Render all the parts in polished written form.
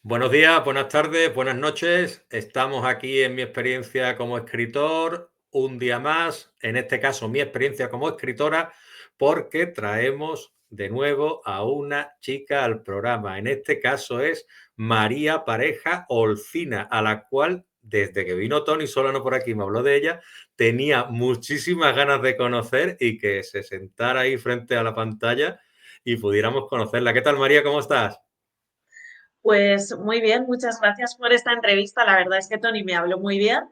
Buenos días, buenas tardes, buenas noches. Estamos aquí en mi experiencia como escritor, un día más, en este caso mi experiencia como escritora, porque traemos de nuevo a una chica al programa. En este caso es María Pareja Olcina, a la cual desde que vino Tony Solano por aquí me habló de ella, tenía muchísimas ganas de conocer y que se sentara ahí frente a la pantalla y pudiéramos conocerla. ¿Qué tal, María? ¿Cómo estás? Pues muy bien, muchas gracias por esta entrevista. La verdad es que Tony me habló muy bien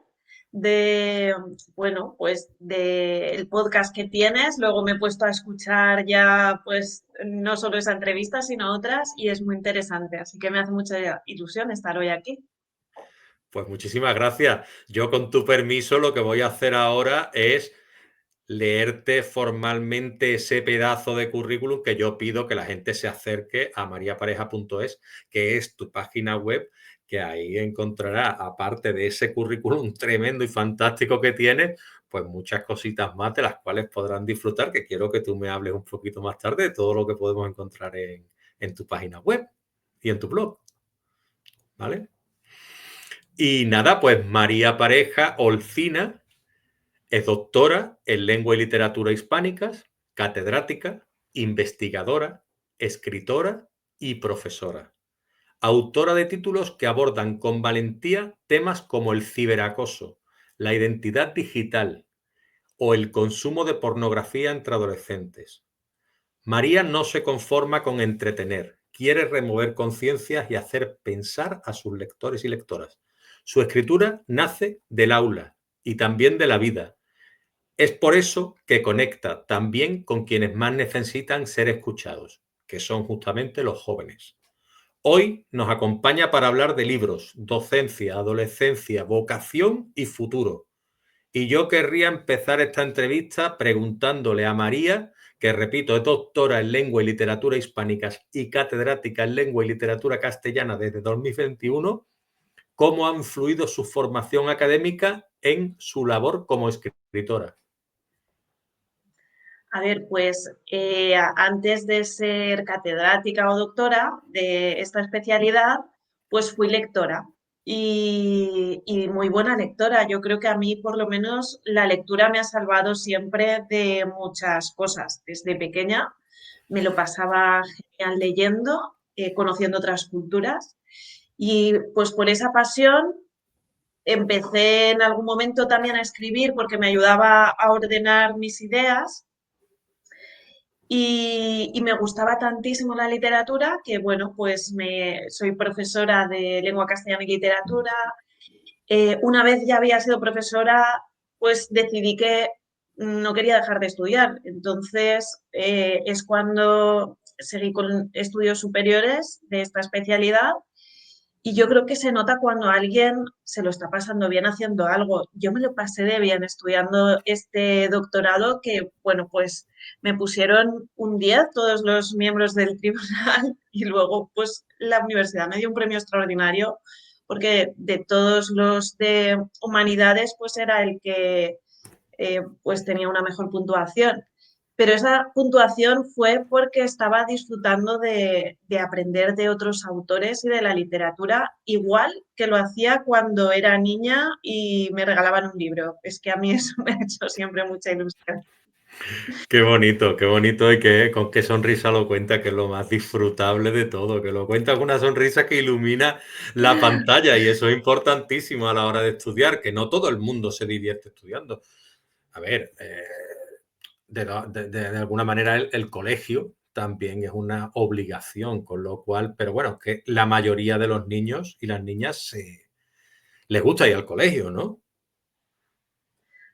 de, bueno, pues del podcast que tienes. Luego me he puesto a escuchar ya, pues no solo esa entrevista, sino otras y es muy interesante. Así que me hace mucha ilusión estar hoy aquí. Pues muchísimas gracias. Yo, con tu permiso, lo que voy a hacer ahora es leerte formalmente ese pedazo de currículum que yo pido que la gente se acerque a mariapareja.es, que es tu página web, que ahí encontrará, aparte de ese currículum tremendo y fantástico que tienes, pues muchas cositas más de las cuales podrán disfrutar, que quiero que tú me hables un poquito más tarde de todo lo que podemos encontrar en tu página web y en tu blog, ¿vale? Y nada, pues María Pareja Olcina es doctora en lengua y literatura hispánicas, catedrática, investigadora, escritora y profesora. Autora de títulos que abordan con valentía temas como el ciberacoso, la identidad digital o el consumo de pornografía entre adolescentes. María no se conforma con entretener, quiere remover conciencias y hacer pensar a sus lectores y lectoras. Su escritura nace del aula y también de la vida. Es por eso que conecta también con quienes más necesitan ser escuchados, que son justamente los jóvenes. Hoy nos acompaña para hablar de libros, docencia, adolescencia, vocación y futuro. Y yo querría empezar esta entrevista preguntándole a María, que repito, es doctora en lengua y literatura hispánicas y catedrática en lengua y literatura castellana desde 2021, cómo ha influido su formación académica en su labor como escritora. A ver, pues antes de ser catedrática o doctora de esta especialidad, pues fui lectora y muy buena lectora. Yo creo que a mí, por lo menos, la lectura me ha salvado siempre de muchas cosas. Desde pequeña me lo pasaba genial leyendo, conociendo otras culturas y pues por esa pasión empecé en algún momento también a escribir porque me ayudaba a ordenar mis ideas y me gustaba tantísimo la literatura que, bueno, pues soy profesora de lengua castellana y literatura. Una vez ya había sido profesora, pues decidí que no quería dejar de estudiar. Entonces, es cuando seguí con estudios superiores de esta especialidad y yo creo que se nota cuando alguien se lo está pasando bien haciendo algo. Yo me lo pasé de bien estudiando este doctorado que, bueno, pues me pusieron un 10 todos los miembros del tribunal y luego pues la universidad me dio un premio extraordinario porque de todos los de humanidades pues era el que pues tenía una mejor puntuación. Pero esa puntuación fue porque estaba disfrutando de aprender de otros autores y de la literatura, igual que lo hacía cuando era niña y me regalaban un libro. Es que a mí eso me ha hecho siempre mucha ilusión. Qué bonito y que con qué sonrisa lo cuenta, que es lo más disfrutable de todo, que lo cuenta con una sonrisa que ilumina la pantalla y eso es importantísimo a la hora de estudiar, que no todo el mundo se divierte estudiando. A ver, de alguna manera el colegio también es una obligación, con lo cual, pero bueno, que la mayoría de los niños y las niñas les gusta ir al colegio, ¿no?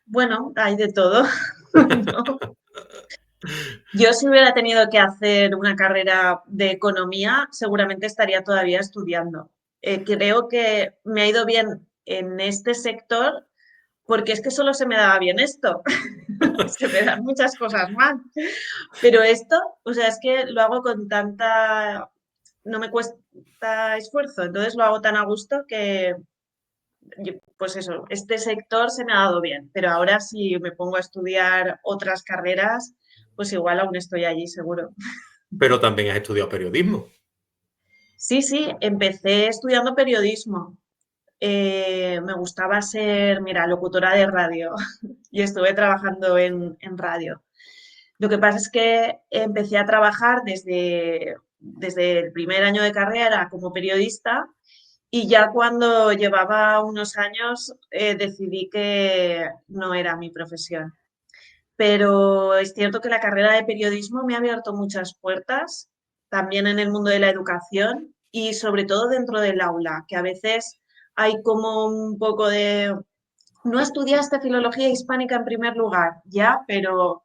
Bueno, hay de todo, ¿no? Yo si hubiera tenido que hacer una carrera de economía, seguramente estaría todavía estudiando. Creo que me ha ido bien en este sector porque es que solo se me daba bien esto. Se me dan muchas cosas mal. Pero esto, o sea, es que lo hago con tanta, no me cuesta esfuerzo, entonces lo hago tan a gusto que, pues eso, este sector se me ha dado bien, pero ahora si me pongo a estudiar otras carreras, pues igual aún estoy allí seguro. Pero también has estudiado periodismo. Sí, sí, empecé estudiando periodismo. Me gustaba ser, mira, locutora de radio y estuve trabajando en radio. Lo que pasa es que empecé a trabajar desde el primer año de carrera como periodista y ya cuando llevaba unos años decidí que no era mi profesión. Pero es cierto que la carrera de periodismo me ha abierto muchas puertas, también en el mundo de la educación y sobre todo dentro del aula, que a veces hay como un poco de, no estudiaste filología hispánica en primer lugar, ya, pero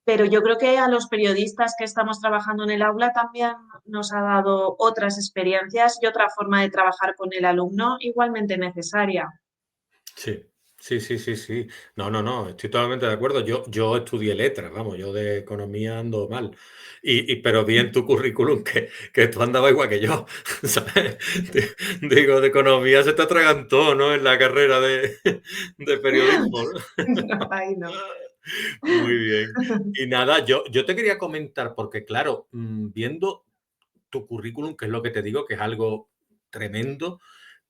yo creo que a los periodistas que estamos trabajando en el aula también nos ha dado otras experiencias y otra forma de trabajar con el alumno igualmente necesaria. Sí, sí, sí, sí, sí. No, no, no, estoy totalmente de acuerdo. Yo estudié letras, vamos, yo de economía ando mal. Pero vi en tu currículum que tú andabas igual que yo, ¿sabes? Digo, de economía se te atragantó, ¿no? En la carrera de periodismo, ¿no? No, ahí no. Muy bien. Y nada, yo te quería comentar, porque claro, viendo tu currículum, que es lo que te digo, que es algo tremendo,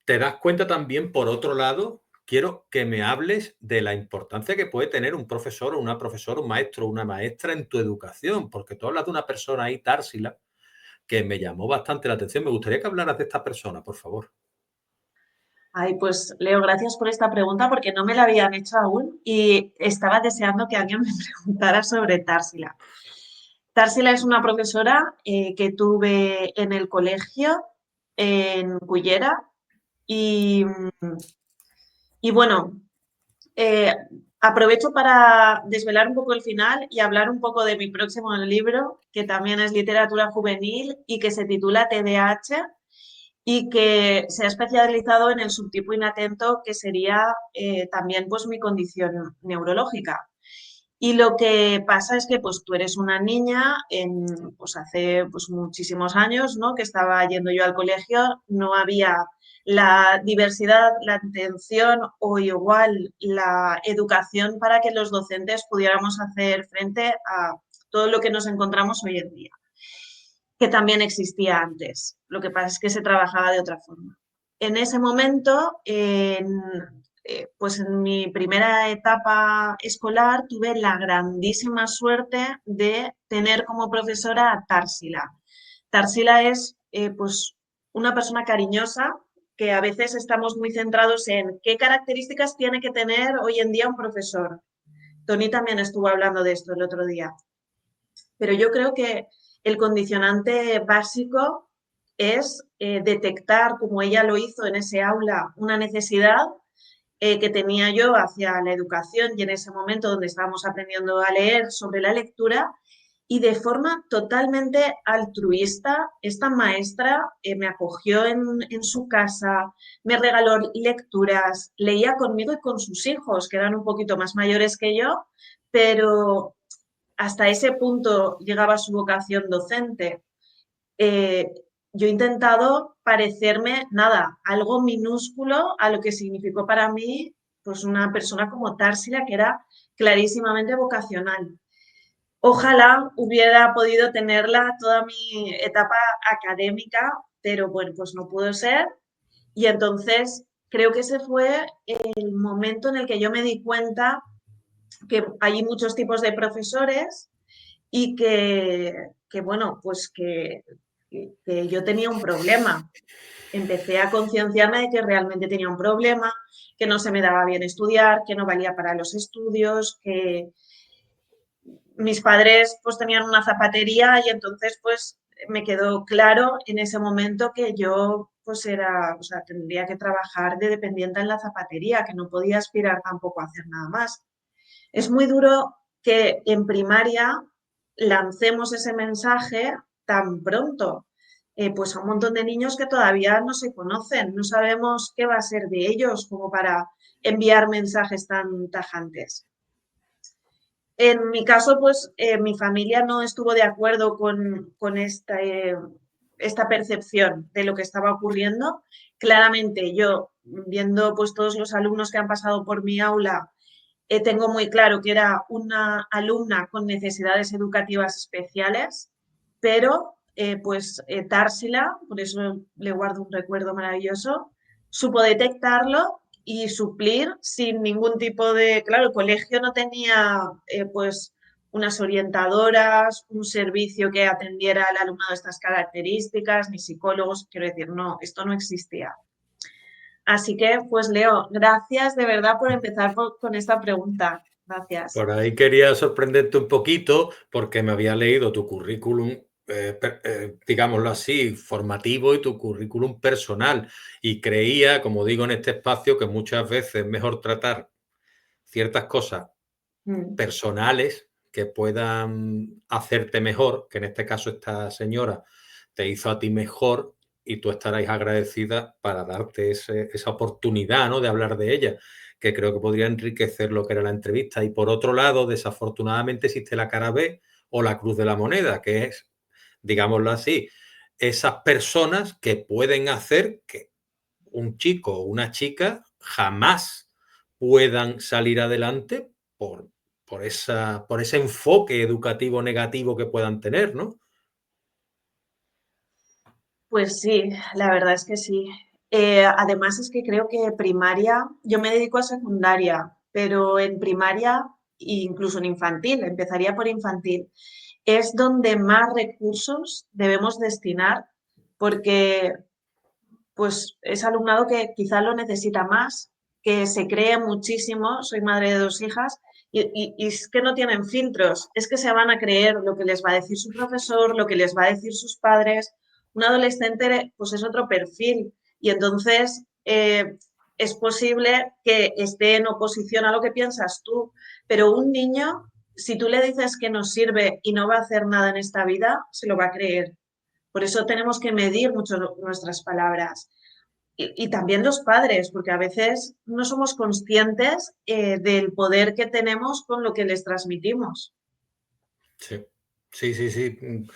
te das cuenta también, por otro lado, quiero que me hables de la importancia que puede tener un profesor o una profesora, un maestro o una maestra en tu educación, porque tú hablas de una persona ahí, Társila, que me llamó bastante la atención. Me gustaría que hablaras de esta persona, por favor. Ay, pues Leo, gracias por esta pregunta porque no me la habían hecho aún y estaba deseando que alguien me preguntara sobre Társila. Társila es una profesora que tuve en el colegio en Cullera y, y bueno, eh, aprovecho para desvelar un poco el final y hablar un poco de mi próximo libro, que también es literatura juvenil y que se titula TDAH y que se ha especializado en el subtipo inatento, que sería también pues mi condición neurológica. Y lo que pasa es que pues tú eres una niña pues hace pues muchísimos años, ¿no? Que estaba yendo yo al colegio, no había la diversidad, la atención o igual la educación para que los docentes pudiéramos hacer frente a todo lo que nos encontramos hoy en día, que también existía antes. Lo que pasa es que se trabajaba de otra forma. En ese momento, pues en mi primera etapa escolar, tuve la grandísima suerte de tener como profesora a Társila. Társila es pues una persona cariñosa que a veces estamos muy centrados en qué características tiene que tener hoy en día un profesor. Tony también estuvo hablando de esto el otro día. Pero yo creo que el condicionante básico es detectar, como ella lo hizo en ese aula, una necesidad que tenía yo hacia la educación y en ese momento donde estábamos aprendiendo a leer sobre la lectura y de forma totalmente altruista, esta maestra me acogió en su casa, me regaló lecturas, leía conmigo y con sus hijos, que eran un poquito más mayores que yo, pero hasta ese punto llegaba su vocación docente. Eh, yo he intentado parecerme, nada, algo minúsculo a lo que significó para mí pues una persona como Társila, que era clarísimamente vocacional. Ojalá hubiera podido tenerla toda mi etapa académica, pero bueno, pues no pudo ser. Y entonces creo que ese fue el momento en el que yo me di cuenta que hay muchos tipos de profesores y bueno, pues que yo tenía un problema. Empecé a concienciarme de que realmente tenía un problema, que no se me daba bien estudiar, que no valía para los estudios, que mis padres pues tenían una zapatería y entonces pues me quedó claro en ese momento que yo pues era, o sea, tendría que trabajar de dependiente en la zapatería, que no podía aspirar tampoco a hacer nada más. Es muy duro que en primaria lancemos ese mensaje tan pronto, pues a un montón de niños que todavía no se conocen, no sabemos qué va a ser de ellos como para enviar mensajes tan tajantes. En mi caso, pues mi familia no estuvo de acuerdo con esta percepción de lo que estaba ocurriendo. Claramente yo, viendo pues todos los alumnos que han pasado por mi aula, tengo muy claro que era una alumna con necesidades educativas especiales, pero Társila, por eso le guardo un recuerdo maravilloso, supo detectarlo y suplir sin ningún tipo de... Claro, el colegio no tenía pues unas orientadoras, un servicio que atendiera al alumnado de estas características, ni psicólogos, quiero decir, no, esto no existía. Así que, pues Leo, gracias de verdad por empezar con esta pregunta. Gracias. Por ahí quería sorprenderte un poquito porque me había leído tu currículum, digámoslo así, formativo y tu currículum personal. Y creía, como digo en este espacio, que muchas veces es mejor tratar ciertas cosas Mm. personales que puedan hacerte mejor, que en este caso esta señora te hizo a ti mejor y tú estaréis agradecida para darte esa oportunidad, ¿no?, de hablar de ella, que creo que podría enriquecer lo que era la entrevista. Y por otro lado, desafortunadamente existe la cara B o la cruz de la moneda, que es, digámoslo así, esas personas que pueden hacer que un chico o una chica jamás puedan salir adelante por, por ese enfoque educativo negativo que puedan tener, ¿no? Pues sí, la verdad es que sí. Además es que creo que primaria, yo me dedico a secundaria, pero en primaria e incluso en infantil, empezaría por infantil, es donde más recursos debemos destinar porque pues es alumnado que quizá lo necesita más, que se cree muchísimo, soy madre de dos hijas, y es que no tienen filtros, es que se van a creer lo que les va a decir su profesor, lo que les va a decir sus padres. Un adolescente pues es otro perfil y entonces es posible que esté en oposición a lo que piensas tú, pero un niño, si tú le dices que no sirve y no va a hacer nada en esta vida, se lo va a creer. Por eso tenemos que medir mucho nuestras palabras. Y también los padres, porque a veces no somos conscientes del poder que tenemos con lo que les transmitimos. Sí, sí, sí, sí.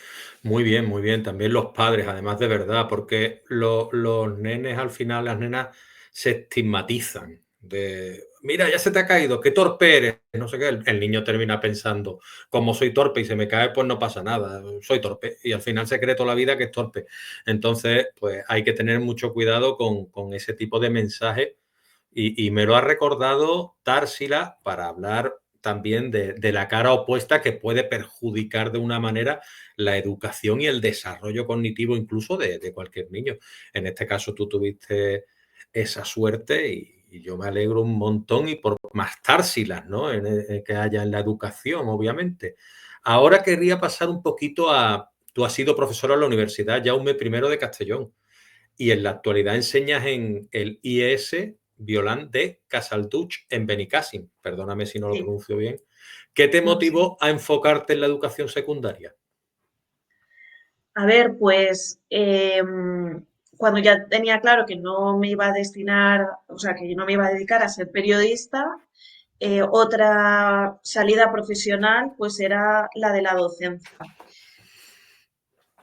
Muy bien, muy bien. También los padres, además de verdad, porque los nenes al final, las nenas se estigmatizan de, mira, ya se te ha caído, qué torpe eres, no sé qué. El niño termina pensando, como soy torpe y se me cae, pues no pasa nada, soy torpe. Y al final se cree toda la vida que es torpe. Entonces, pues hay que tener mucho cuidado con ese tipo de mensajes y me lo ha recordado Társila para hablar también de la cara opuesta que puede perjudicar de una manera la educación y el desarrollo cognitivo incluso de cualquier niño. En este caso tú tuviste esa suerte y yo me alegro un montón y por más Társilas, ¿no?, que haya en la educación, obviamente. Ahora querría pasar un poquito a... Tú has sido profesora en la Universidad Jaume I de Castellón y en la actualidad enseñas en el IES Violán de Casalduch en Benicàssim. Perdóname si no lo Sí, pronuncio bien. ¿Qué te no, sí. motivó a enfocarte en la educación secundaria? A ver, pues cuando ya tenía claro que no me iba a destinar, o sea, que yo no me iba a dedicar a ser periodista, otra salida profesional pues era la de la docencia.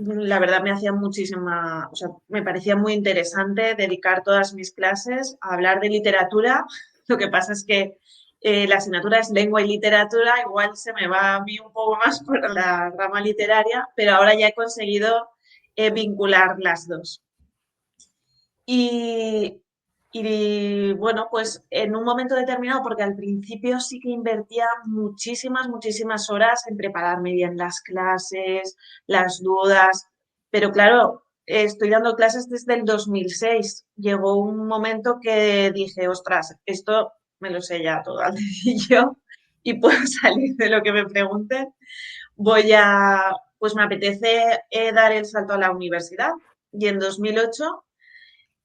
La verdad me hacía muchísima, o sea, me parecía muy interesante dedicar todas mis clases a hablar de literatura. Lo que pasa es que la asignatura es lengua y literatura, igual se me va a mí un poco más por la rama literaria, pero ahora ya he conseguido vincular las dos. Y, y bueno, pues en un momento determinado, porque al principio sí que invertía muchísimas, muchísimas horas en prepararme bien las clases, las dudas, pero claro, estoy dando clases desde el 2006. Llegó un momento que dije, ostras, esto me lo sé ya todo al dedillo y puedo salir de lo que me pregunten. Pues me apetece dar el salto a la universidad. Y en 2008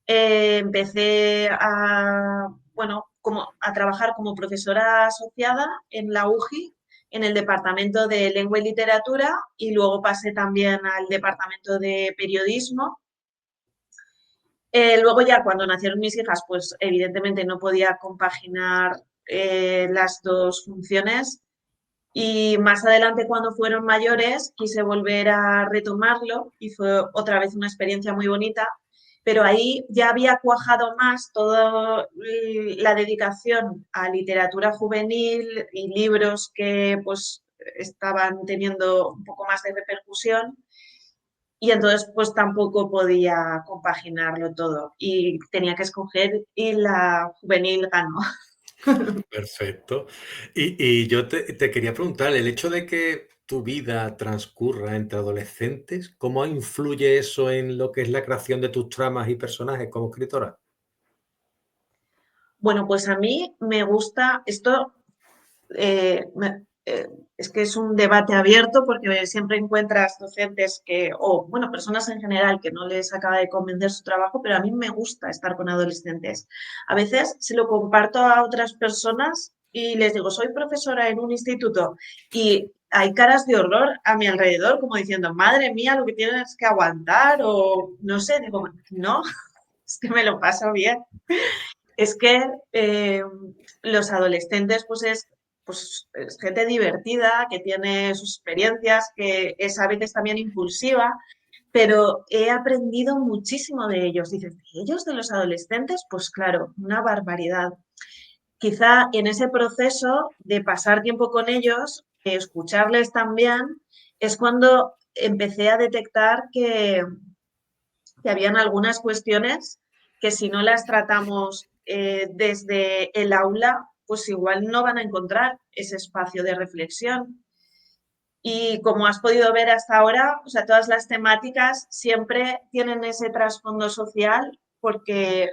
empecé bueno, a trabajar como profesora asociada en la UJI, en el departamento de lengua y literatura, y luego pasé también al departamento de periodismo. Luego ya cuando nacieron mis hijas, pues evidentemente no podía compaginar las dos funciones. Y más adelante, cuando fueron mayores, quise volver a retomarlo y fue otra vez una experiencia muy bonita, pero ahí ya había cuajado más toda la dedicación a literatura juvenil y libros que pues estaban teniendo un poco más de repercusión y entonces pues tampoco podía compaginarlo todo y tenía que escoger y la juvenil ganó. Perfecto. Y yo te quería preguntar, el hecho de que tu vida transcurra entre adolescentes, ¿cómo influye eso en lo que es la creación de tus tramas y personajes como escritora? Bueno, pues a mí me gusta esto, es que es un debate abierto porque siempre encuentras docentes que, o bueno, personas en general que no les acaba de convencer su trabajo, pero a mí me gusta estar con adolescentes. A veces se lo comparto a otras personas y les digo, soy profesora en un instituto y hay caras de horror a mi alrededor, como diciendo, madre mía, lo que tienes que aguantar, o no sé, digo, no, es que me lo paso bien. Es que los adolescentes, pues es gente divertida, que tiene sus experiencias, que es a veces también impulsiva, pero he aprendido muchísimo de ellos. Dices, ¿de ellos, de los adolescentes? Pues claro, una barbaridad. Quizá en ese proceso de pasar tiempo con ellos, escucharles también, es cuando empecé a detectar que habían algunas cuestiones que si no las tratamos desde el aula, pues igual no van a encontrar ese espacio de reflexión. Y como has podido ver hasta ahora, o sea, todas las temáticas siempre tienen ese trasfondo social porque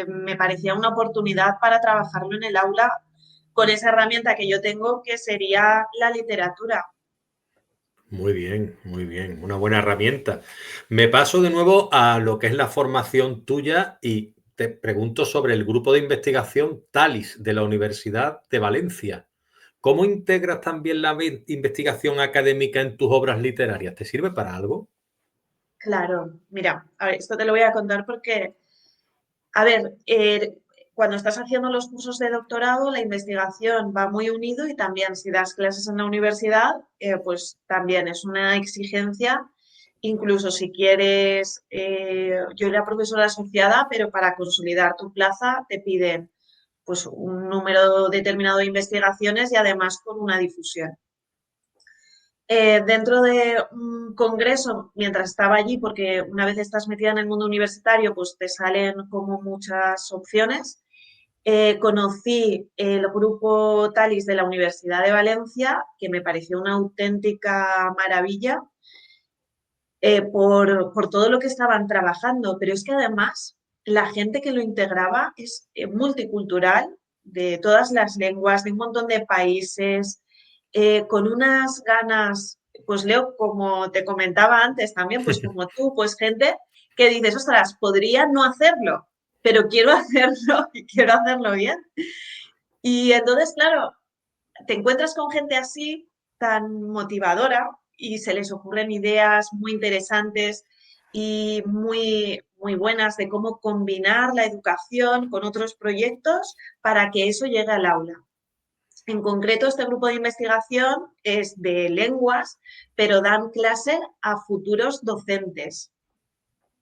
me parecía una oportunidad para trabajarlo en el aula con esa herramienta que yo tengo, que sería la literatura. Muy bien, una buena herramienta. Me paso de nuevo a lo que es la formación tuya y te pregunto sobre el grupo de investigación TALIS de la Universidad de Valencia. ¿Cómo integras también la investigación académica en tus obras literarias? ¿Te sirve para algo? Claro, mira, a ver, esto te lo voy a contar porque a ver, cuando estás haciendo los cursos de doctorado, la investigación va muy unido y también si das clases en la universidad, pues también es una exigencia. Incluso si quieres, yo era profesora asociada, pero para consolidar tu plaza te piden pues un número determinado de investigaciones y además con una difusión. Dentro de un congreso, mientras estaba allí, porque una vez estás metida en el mundo universitario, pues te salen como muchas opciones. Conocí el grupo Talis de la Universidad de Valencia, que me pareció una auténtica maravilla por todo lo que estaban trabajando, pero es que además la gente que lo integraba es multicultural, de todas las lenguas, de un montón de países, con unas ganas, pues Leo, como te comentaba antes también, pues como tú, pues gente que dices, ostras, podría no hacerlo, pero quiero hacerlo y quiero hacerlo bien. Y entonces, claro, te encuentras con gente así, tan motivadora, y se les ocurren ideas muy interesantes y muy buenas de cómo combinar la educación con otros proyectos para que eso llegue al aula. En concreto, este grupo de investigación es de lenguas, pero dan clase a futuros docentes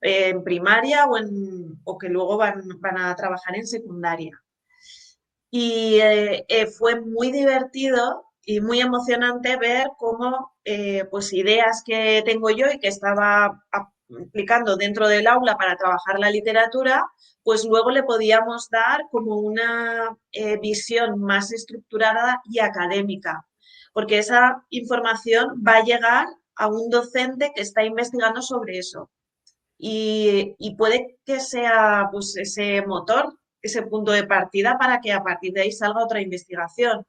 en primaria o que luego van a trabajar en secundaria. Y fue muy divertido y muy emocionante ver cómo pues ideas que tengo yo y que estaba aplicando dentro del aula para trabajar la literatura, pues luego le podíamos dar como una visión más estructurada y académica, porque esa información va a llegar a un docente que está investigando sobre eso y puede que sea pues ese motor, ese punto de partida para que a partir de ahí salga otra investigación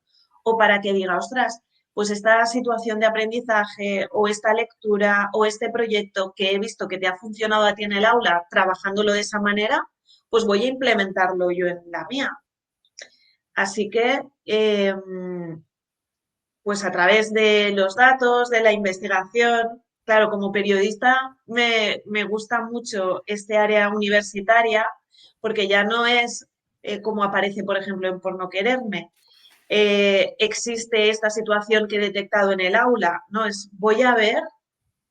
o para que diga, ostras, pues esta situación de aprendizaje o esta lectura o este proyecto que he visto que te ha funcionado a ti en el aula trabajándolo de esa manera, pues voy a implementarlo yo en la mía. Así que, pues a través de los datos, de la investigación. Claro, como periodista me gusta mucho este área universitaria porque ya no es como aparece, por ejemplo, en Por no quererme. Existe esta situación que he detectado en el aula, ¿no? Es voy a ver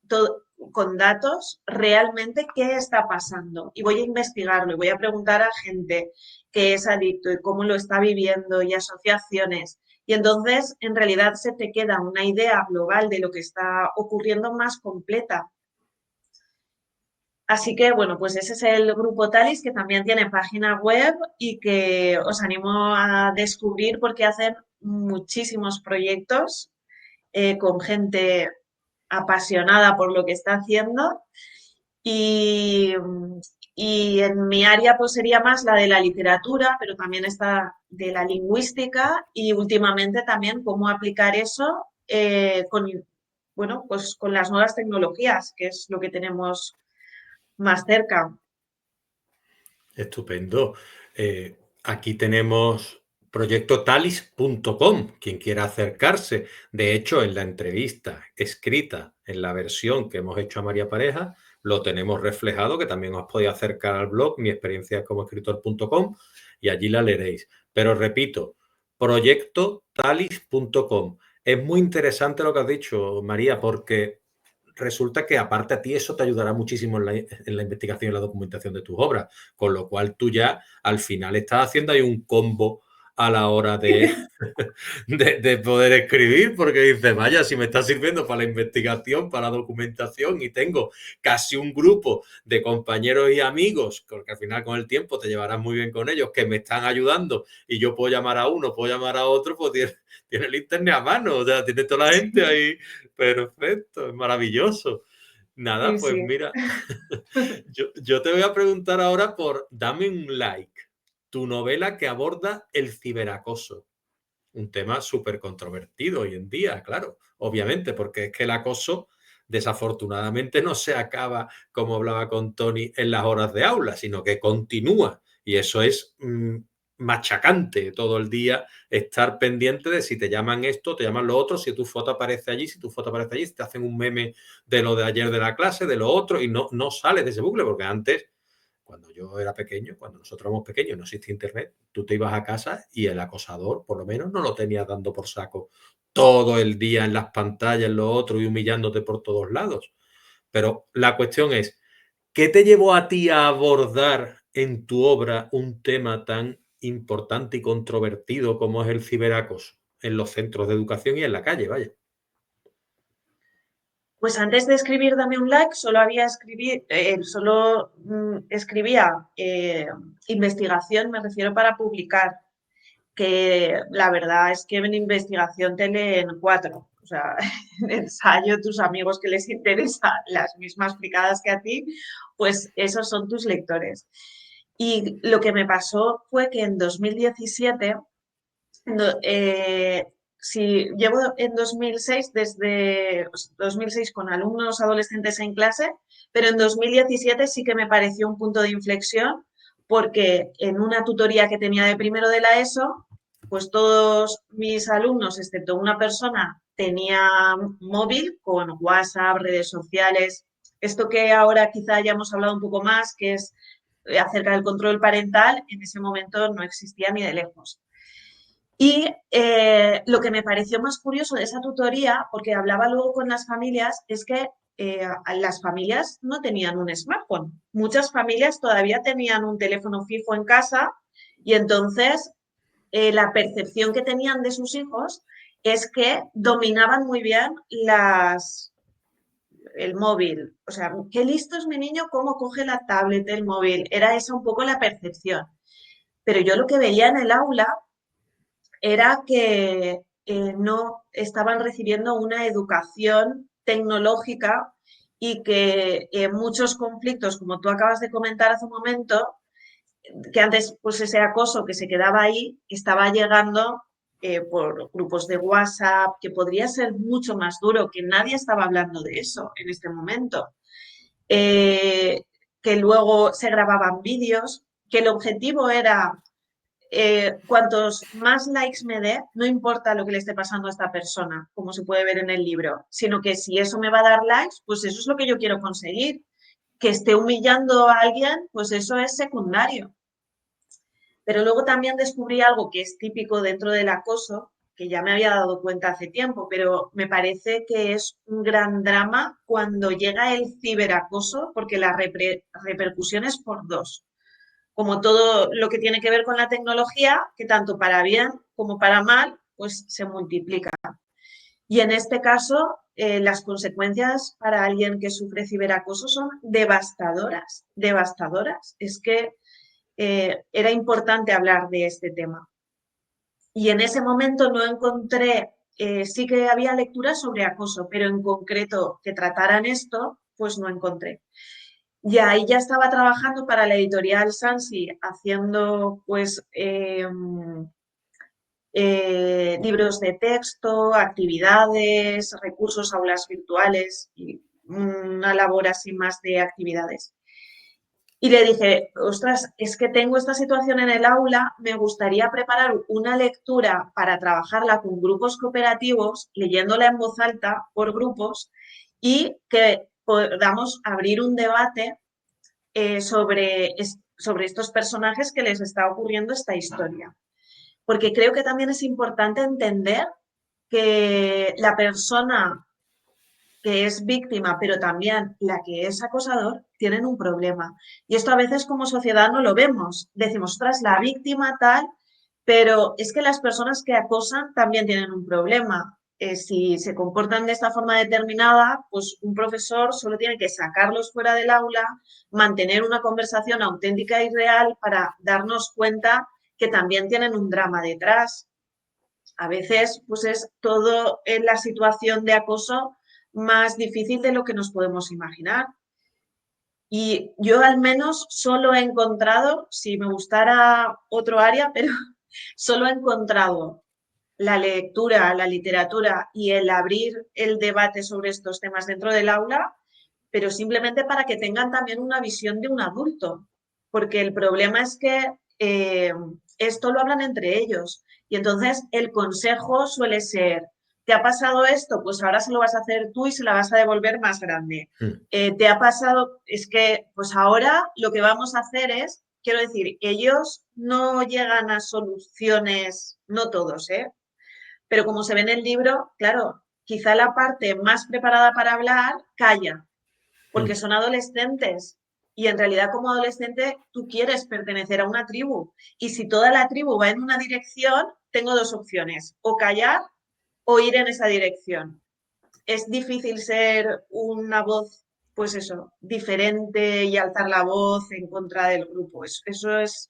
todo, con datos realmente qué está pasando y voy a investigarlo y voy a preguntar a gente que es adicto y cómo lo está viviendo y asociaciones. Y entonces, en realidad, se te queda una idea global de lo que está ocurriendo más completa. Así que, bueno, pues ese es el grupo Talis, que también tiene página web y que os animo a descubrir porque hacen muchísimos proyectos con gente apasionada por lo que está haciendo. Y, y en mi área pues sería más la de la literatura, pero también está de la lingüística y últimamente también cómo aplicar eso con, bueno, pues con las nuevas tecnologías, que es lo que tenemos más cerca. Estupendo. Aquí tenemos proyectotalis.com, quien quiera acercarse. De hecho, en la entrevista escrita, en la versión que hemos hecho a María Pareja, lo tenemos reflejado, que también os podéis acercar al blog, mi experiencia como escritor.com, y allí la leeréis. Pero repito, proyectotalis.com. Es muy interesante lo que has dicho, María, porque resulta que aparte a ti eso te ayudará muchísimo en la investigación y la documentación de tus obras, con lo cual tú ya al final estás haciendo ahí un combo a la hora de poder escribir, porque dices, vaya, si me está sirviendo para la investigación, para la documentación y tengo casi un grupo de compañeros y amigos, porque al final con el tiempo te llevarás muy bien con ellos, que me están ayudando y yo puedo llamar a uno, puedo llamar a otro, pues tiene el internet a mano, o sea, tiene toda la gente Sí, ahí. Perfecto, es maravilloso. Nada, sí, pues sí. mira, yo te voy a preguntar ahora por Dame un like, tu novela que aborda el ciberacoso, un tema súper controvertido hoy en día, claro, obviamente, porque es que el acoso desafortunadamente no se acaba, como hablaba con Tony, en las horas de aula, sino que continúa. Y eso es machacante todo el día estar pendiente de si te llaman esto, te llaman lo otro, si tu foto aparece allí, si tu foto aparece allí, si te hacen un meme de lo de ayer de la clase, de lo otro, y no sales de ese bucle, porque antes cuando yo era pequeño, cuando nosotros éramos pequeños, no existía internet, tú te ibas a casa y el acosador, por lo menos, no lo tenías dando por saco todo el día en las pantallas, en lo otro y humillándote por todos lados. Pero la cuestión es, ¿qué te llevó a ti a abordar en tu obra un tema tan importante y controvertido como es el ciberacoso en los centros de educación y en la calle, vaya? Pues antes de escribir Dame un like, solo escribía investigación, me refiero para publicar, que la verdad es que en investigación te leen cuatro. O sea, en ensayo, tus amigos que les interesan las mismas fricadas que a ti, pues esos son tus lectores. Y lo que me pasó fue que en 2017 si llevo en 2006, desde 2006 con alumnos adolescentes en clase, pero en 2017 sí que me pareció un punto de inflexión porque en una tutoría que tenía de primero de la ESO, pues todos mis alumnos, excepto una persona, tenía móvil con WhatsApp, redes sociales, esto que ahora quizá hayamos hablado un poco más, que es acerca del control parental, en ese momento no existía ni de lejos. Y lo que me pareció más curioso de esa tutoría, porque hablaba luego con las familias, es que las familias no tenían un smartphone. Muchas familias todavía tenían un teléfono fijo en casa y entonces la percepción que tenían de sus hijos es que dominaban muy bien el móvil. O sea, qué listo es mi niño, cómo coge la tablet, el móvil. Era esa un poco la percepción. Pero yo lo que veía en el aula era que no estaban recibiendo una educación tecnológica y que muchos conflictos, como tú acabas de comentar hace un momento, que antes pues ese acoso que se quedaba ahí estaba llegando por grupos de WhatsApp, que podría ser mucho más duro, que nadie estaba hablando de eso en este momento. Eh, que luego se grababan vídeos, que el objetivo era cuantos más likes me dé, no importa lo que le esté pasando a esta persona, como se puede ver en el libro, sino que si eso me va a dar likes, pues eso es lo que yo quiero conseguir. Que esté humillando a alguien, pues eso es secundario. Pero luego también descubrí algo que es típico dentro del acoso, que ya me había dado cuenta hace tiempo, pero me parece que es un gran drama cuando llega el ciberacoso, porque la repercusión es por dos, como todo lo que tiene que ver con la tecnología, que tanto para bien como para mal, pues se multiplica. Y en este caso, las consecuencias para alguien que sufre ciberacoso son devastadoras, devastadoras. Es que era importante hablar de este tema. Y en ese momento no encontré, sí que había lecturas sobre acoso, pero en concreto que trataran esto, pues no encontré. Y ahí ya estaba trabajando para la editorial Sansi, haciendo pues libros de texto, actividades, recursos, aulas virtuales y una labor así más de actividades. Y le dije, ostras, es que tengo esta situación en el aula, me gustaría preparar una lectura para trabajarla con grupos cooperativos, leyéndola en voz alta por grupos y que podamos abrir un debate sobre estos personajes que les está ocurriendo esta historia. Porque creo que también es importante entender que la persona que es víctima, pero también la que es acosador, tienen un problema. Y esto a veces como sociedad no lo vemos. Decimos, ostras, la víctima tal, pero es que las personas que acosan también tienen un problema. Si se comportan de esta forma determinada, pues un profesor solo tiene que sacarlos fuera del aula, mantener una conversación auténtica y real para darnos cuenta que también tienen un drama detrás. A veces, pues es todo en la situación de acoso más difícil de lo que nos podemos imaginar. Y yo al menos solo he encontrado, si me gustara otro área, pero solo he encontrado la lectura, la literatura y el abrir el debate sobre estos temas dentro del aula, pero simplemente para que tengan también una visión de un adulto, porque el problema es que esto lo hablan entre ellos y entonces el consejo suele ser, ¿te ha pasado esto? Pues ahora se lo vas a hacer tú y se la vas a devolver más grande. Mm. ¿Te ha pasado? Es que pues ahora lo que vamos a hacer es, quiero decir, ellos no llegan a soluciones, no todos, pero como se ve en el libro, claro, quizá la parte más preparada para hablar calla, porque Mm. son adolescentes. Y en realidad como adolescente tú quieres pertenecer a una tribu. Y si toda la tribu va en una dirección, tengo dos opciones, o callar o ir en esa dirección. Es difícil ser una voz, pues eso, diferente y alzar la voz en contra del grupo. Eso es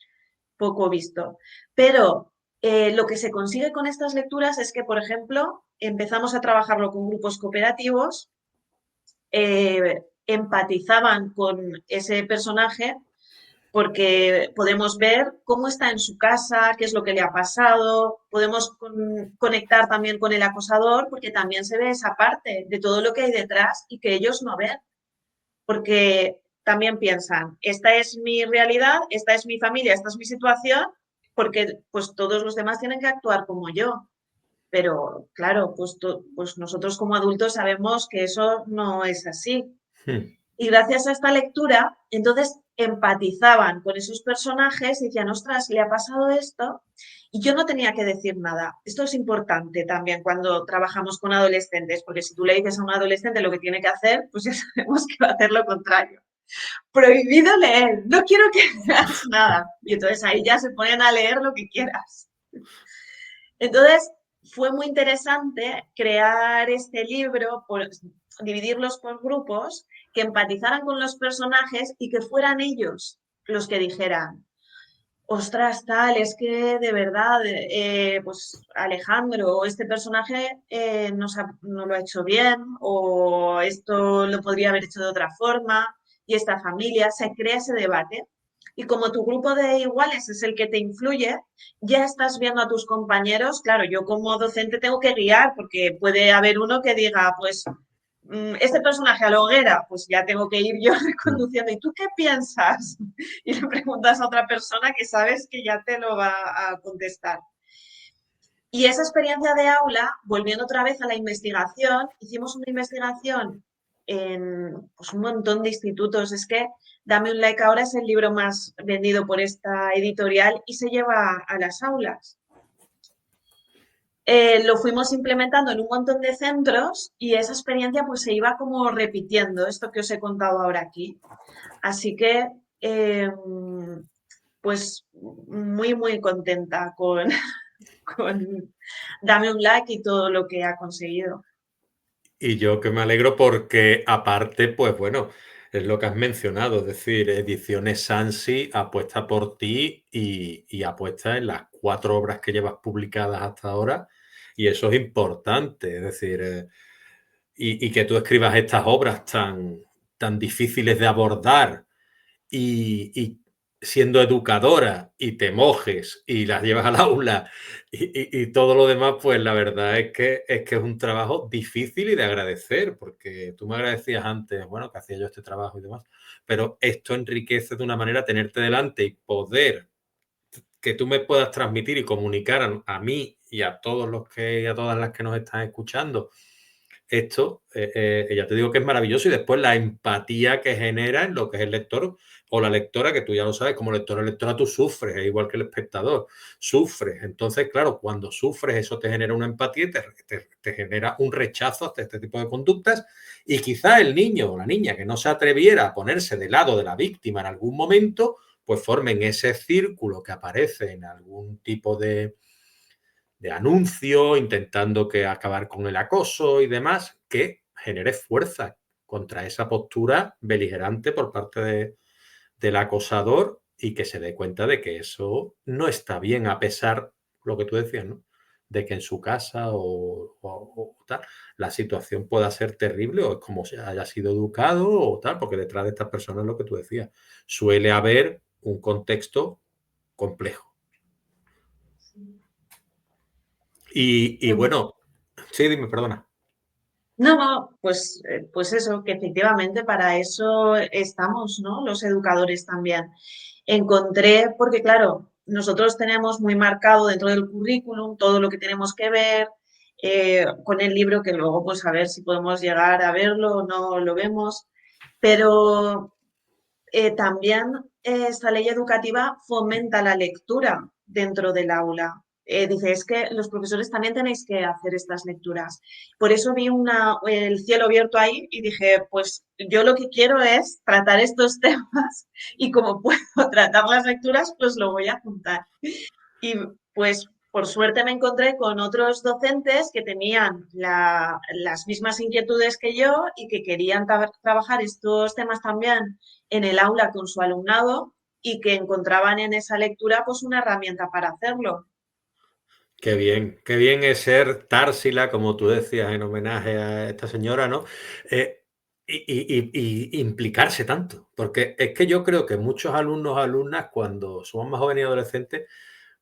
poco visto. Pero lo que se consigue con estas lecturas es que, por ejemplo, empezamos a trabajarlo con grupos cooperativos, empatizaban con ese personaje porque podemos ver cómo está en su casa, qué es lo que le ha pasado, podemos conectar también con el acosador porque también se ve esa parte de todo lo que hay detrás y que ellos no ven, porque también piensan, esta es mi realidad, esta es mi familia, esta es mi situación, porque pues todos los demás tienen que actuar como yo. Pero claro, pues nosotros como adultos sabemos que eso no es así. Mm. Y gracias a esta lectura, entonces empatizaban con esos personajes y decían, ostras, le ha pasado esto. Y yo no tenía que decir nada. Esto es importante también cuando trabajamos con adolescentes, porque si tú le dices a un adolescente lo que tiene que hacer, pues ya sabemos que va a hacer lo contrario. Prohibido leer, no quiero que leas nada. Y entonces ahí ya se ponen a leer lo que quieras. Entonces, fue muy interesante crear este libro, dividirlos por grupos, que empatizaran con los personajes y que fueran ellos los que dijeran, ostras, tal, es que de verdad, pues Alejandro, este personaje no lo ha hecho bien, o esto lo podría haber hecho de otra forma, y esta familia, se crea ese debate. Y como tu grupo de iguales es el que te influye, ya estás viendo a tus compañeros, claro, yo como docente tengo que guiar, porque puede haber uno que diga, pues este personaje a la hoguera, pues ya tengo que ir yo Mm. reconduciendo. ¿Y tú qué piensas? Y le preguntas a otra persona que sabes que ya te lo va a contestar. Y esa experiencia de aula, volviendo otra vez a la investigación, hicimos una investigación en pues, un montón de institutos. Es que Dame un like ahora es el libro más vendido por esta editorial y se lleva a las aulas. Lo fuimos implementando en un montón de centros y esa experiencia pues se iba como repitiendo, esto que os he contado ahora aquí. Así que pues muy, muy contenta con Dame un like y todo lo que ha conseguido. Y yo que me alegro porque aparte, pues bueno, es lo que has mencionado, es decir, Ediciones Sansi apuesta por ti y apuesta en las 4 obras que llevas publicadas hasta ahora y eso es importante, es decir, y que tú escribas estas obras tan difíciles de abordar y siendo educadora y te mojes y las llevas al aula y todo lo demás, pues la verdad es que es un trabajo difícil y de agradecer, porque tú me agradecías antes, bueno, que hacía yo este trabajo y demás, pero esto enriquece de una manera tenerte delante y poder que tú me puedas transmitir y comunicar a mí y a todos los que y a todas las que nos están escuchando esto, ya te digo que es maravilloso y después la empatía que genera en lo que es el lector o la lectora, que tú ya lo sabes, como lector o lectora tú sufres, es igual que el espectador, sufres. Entonces, claro, cuando sufres eso te genera una empatía y te genera un rechazo hacia este tipo de conductas y quizá el niño o la niña que no se atreviera a ponerse del lado de la víctima en algún momento, pues formen ese círculo que aparece en algún tipo de anuncio, intentando que acabar con el acoso y demás, que genere fuerza contra esa postura beligerante por parte del acosador y que se dé cuenta de que eso no está bien, a pesar, lo que tú decías, ¿no? De que en su casa o tal, la situación pueda ser terrible o es como se haya sido educado o tal, porque detrás de estas personas, lo que tú decías, suele haber un contexto complejo. Y Y bueno, sí, dime, perdona. no, no, pues eso, que efectivamente para eso estamos, ¿no? Los educadores también. Encontré, porque claro, nosotros tenemos muy marcado dentro del currículum todo lo que tenemos que ver, con el libro, que luego pues a ver si podemos llegar a verlo o no lo vemos, pero también esta ley educativa fomenta la lectura dentro del aula. Dice, es que los profesores también tenéis que hacer estas lecturas. Por eso vi el cielo abierto ahí y dije, pues yo lo que quiero es tratar estos temas y como puedo tratar las lecturas, pues lo voy a juntar. Y pues por suerte me encontré con otros docentes que tenían las mismas inquietudes que yo y que querían trabajar estos temas también en el aula con su alumnado y que encontraban en esa lectura pues una herramienta para hacerlo. Qué bien es ser Társila, como tú decías, en homenaje a esta señora, ¿no? Eh, y implicarse tanto, porque es que yo creo que muchos alumnos, alumnas, cuando somos más jóvenes y adolescentes,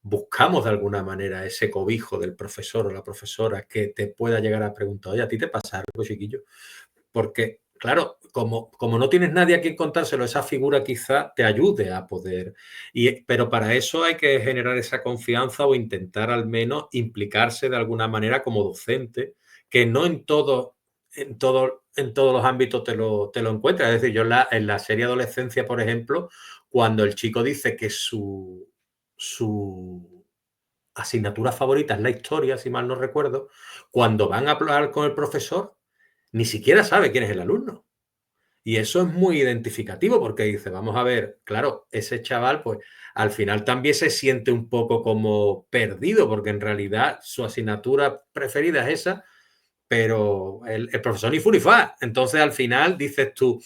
buscamos de alguna manera ese cobijo del profesor o la profesora que te pueda llegar a preguntar, oye, ¿a ti te pasa algo, chiquillo? Porque, claro, como no tienes nadie a quien contárselo, esa figura quizá te ayude a poder. Pero para eso hay que generar esa confianza o intentar al menos implicarse de alguna manera como docente, que no en todos los ámbitos te lo encuentras. Es decir, yo en la serie Adolescencia, por ejemplo, cuando el chico dice que su asignatura favorita es la historia, si mal no recuerdo, cuando van a hablar con el profesor, ni siquiera sabe quién es el alumno. Y eso es muy identificativo porque dice, vamos a ver, claro, ese chaval pues al final también se siente un poco como perdido porque en realidad su asignatura preferida es esa, pero el profesor ni fu ni fa. Entonces al final dices tú,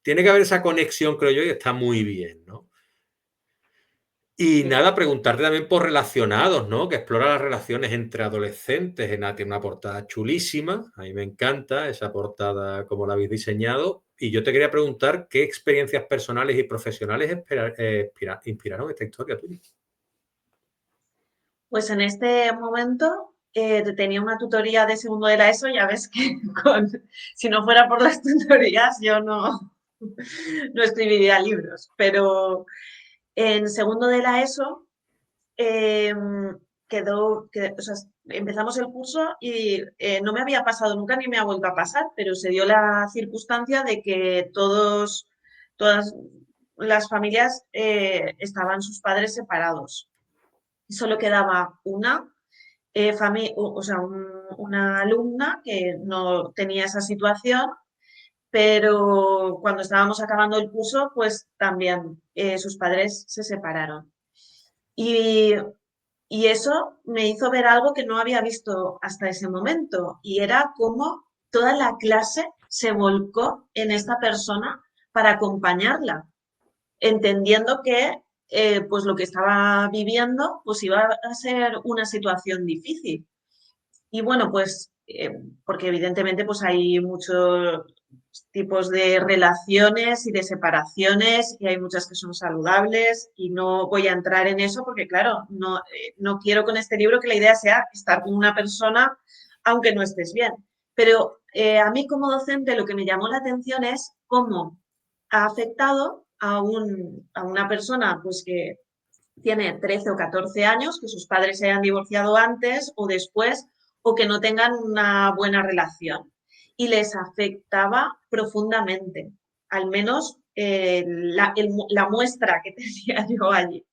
tiene que haber esa conexión, creo yo, y está muy bien, ¿no? Y Sí. nada, preguntarte también por relacionados, ¿no? Que explora las relaciones entre adolescentes. Tiene una portada chulísima, a mí me encanta esa portada como la habéis diseñado. Y yo te quería preguntar qué experiencias personales y profesionales inspiraron esta historia tuya. Pues en este momento tenía una tutoría de segundo de la ESO, ya ves que con, si no fuera por las tutorías yo no escribiría libros, pero en segundo de la ESO eh, o sea, empezamos el curso y no me había pasado nunca ni me ha vuelto a pasar, pero se dio la circunstancia de que todas las familias estaban sus padres separados. Solo quedaba o sea, una alumna que no tenía esa situación, pero cuando estábamos acabando el curso, pues también sus padres se separaron. Y, y eso me hizo ver algo que no había visto hasta ese momento, y era cómo toda la clase se volcó en esta persona para acompañarla, entendiendo que pues lo que estaba viviendo pues iba a ser una situación difícil. Y bueno, pues porque evidentemente pues hay muchos tipos de relaciones y de separaciones y hay muchas que son saludables y no voy a entrar en eso porque claro, no quiero con este libro que la idea sea estar con una persona aunque no estés bien. Pero a mí como docente lo que me llamó la atención es cómo ha afectado a una persona pues que tiene 13 o 14 años, que sus padres se hayan divorciado antes o después, o que no tengan una buena relación. Y les afectaba profundamente, al menos la muestra que tenía yo allí.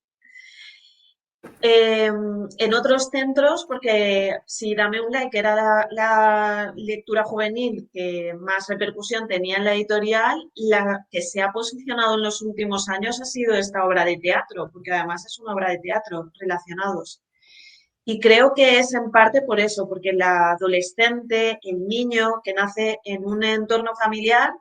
En otros centros, porque si Dame un like era la lectura juvenil que más repercusión tenía en la editorial, la que se ha posicionado en los últimos años ha sido esta obra de teatro, porque además es una obra de teatro relacionados. Y creo que es en parte por eso, porque la adolescente, el niño que nace en un entorno familiar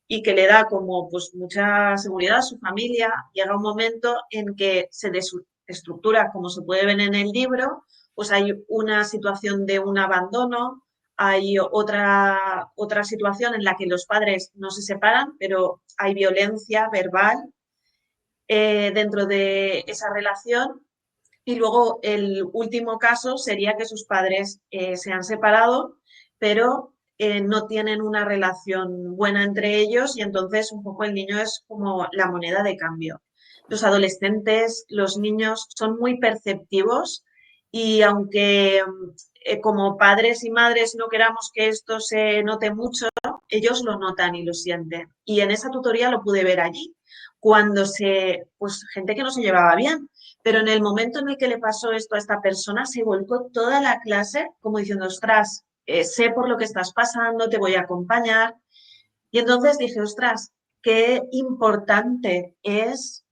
y que le da como pues mucha seguridad a su familia, llega un momento en que se desestructura, como se puede ver en el libro, pues hay una situación de un abandono, hay otra situación en la que los padres no se separan, pero hay violencia verbal dentro de esa relación y luego el último caso sería que sus padres se han separado, pero no tienen una relación buena entre ellos y entonces un poco el niño es como la moneda de cambio. Los adolescentes, los niños son muy perceptivos y aunque como padres y madres no queramos que esto se note mucho, ellos lo notan y lo sienten. Y en esa tutoría lo pude ver allí, cuando pues gente que no se llevaba bien, pero en el momento en el que le pasó esto a esta persona, se volcó toda la clase como diciendo, ostras, sé por lo que estás pasando, te voy a acompañar. Y entonces dije, ostras, qué importante es,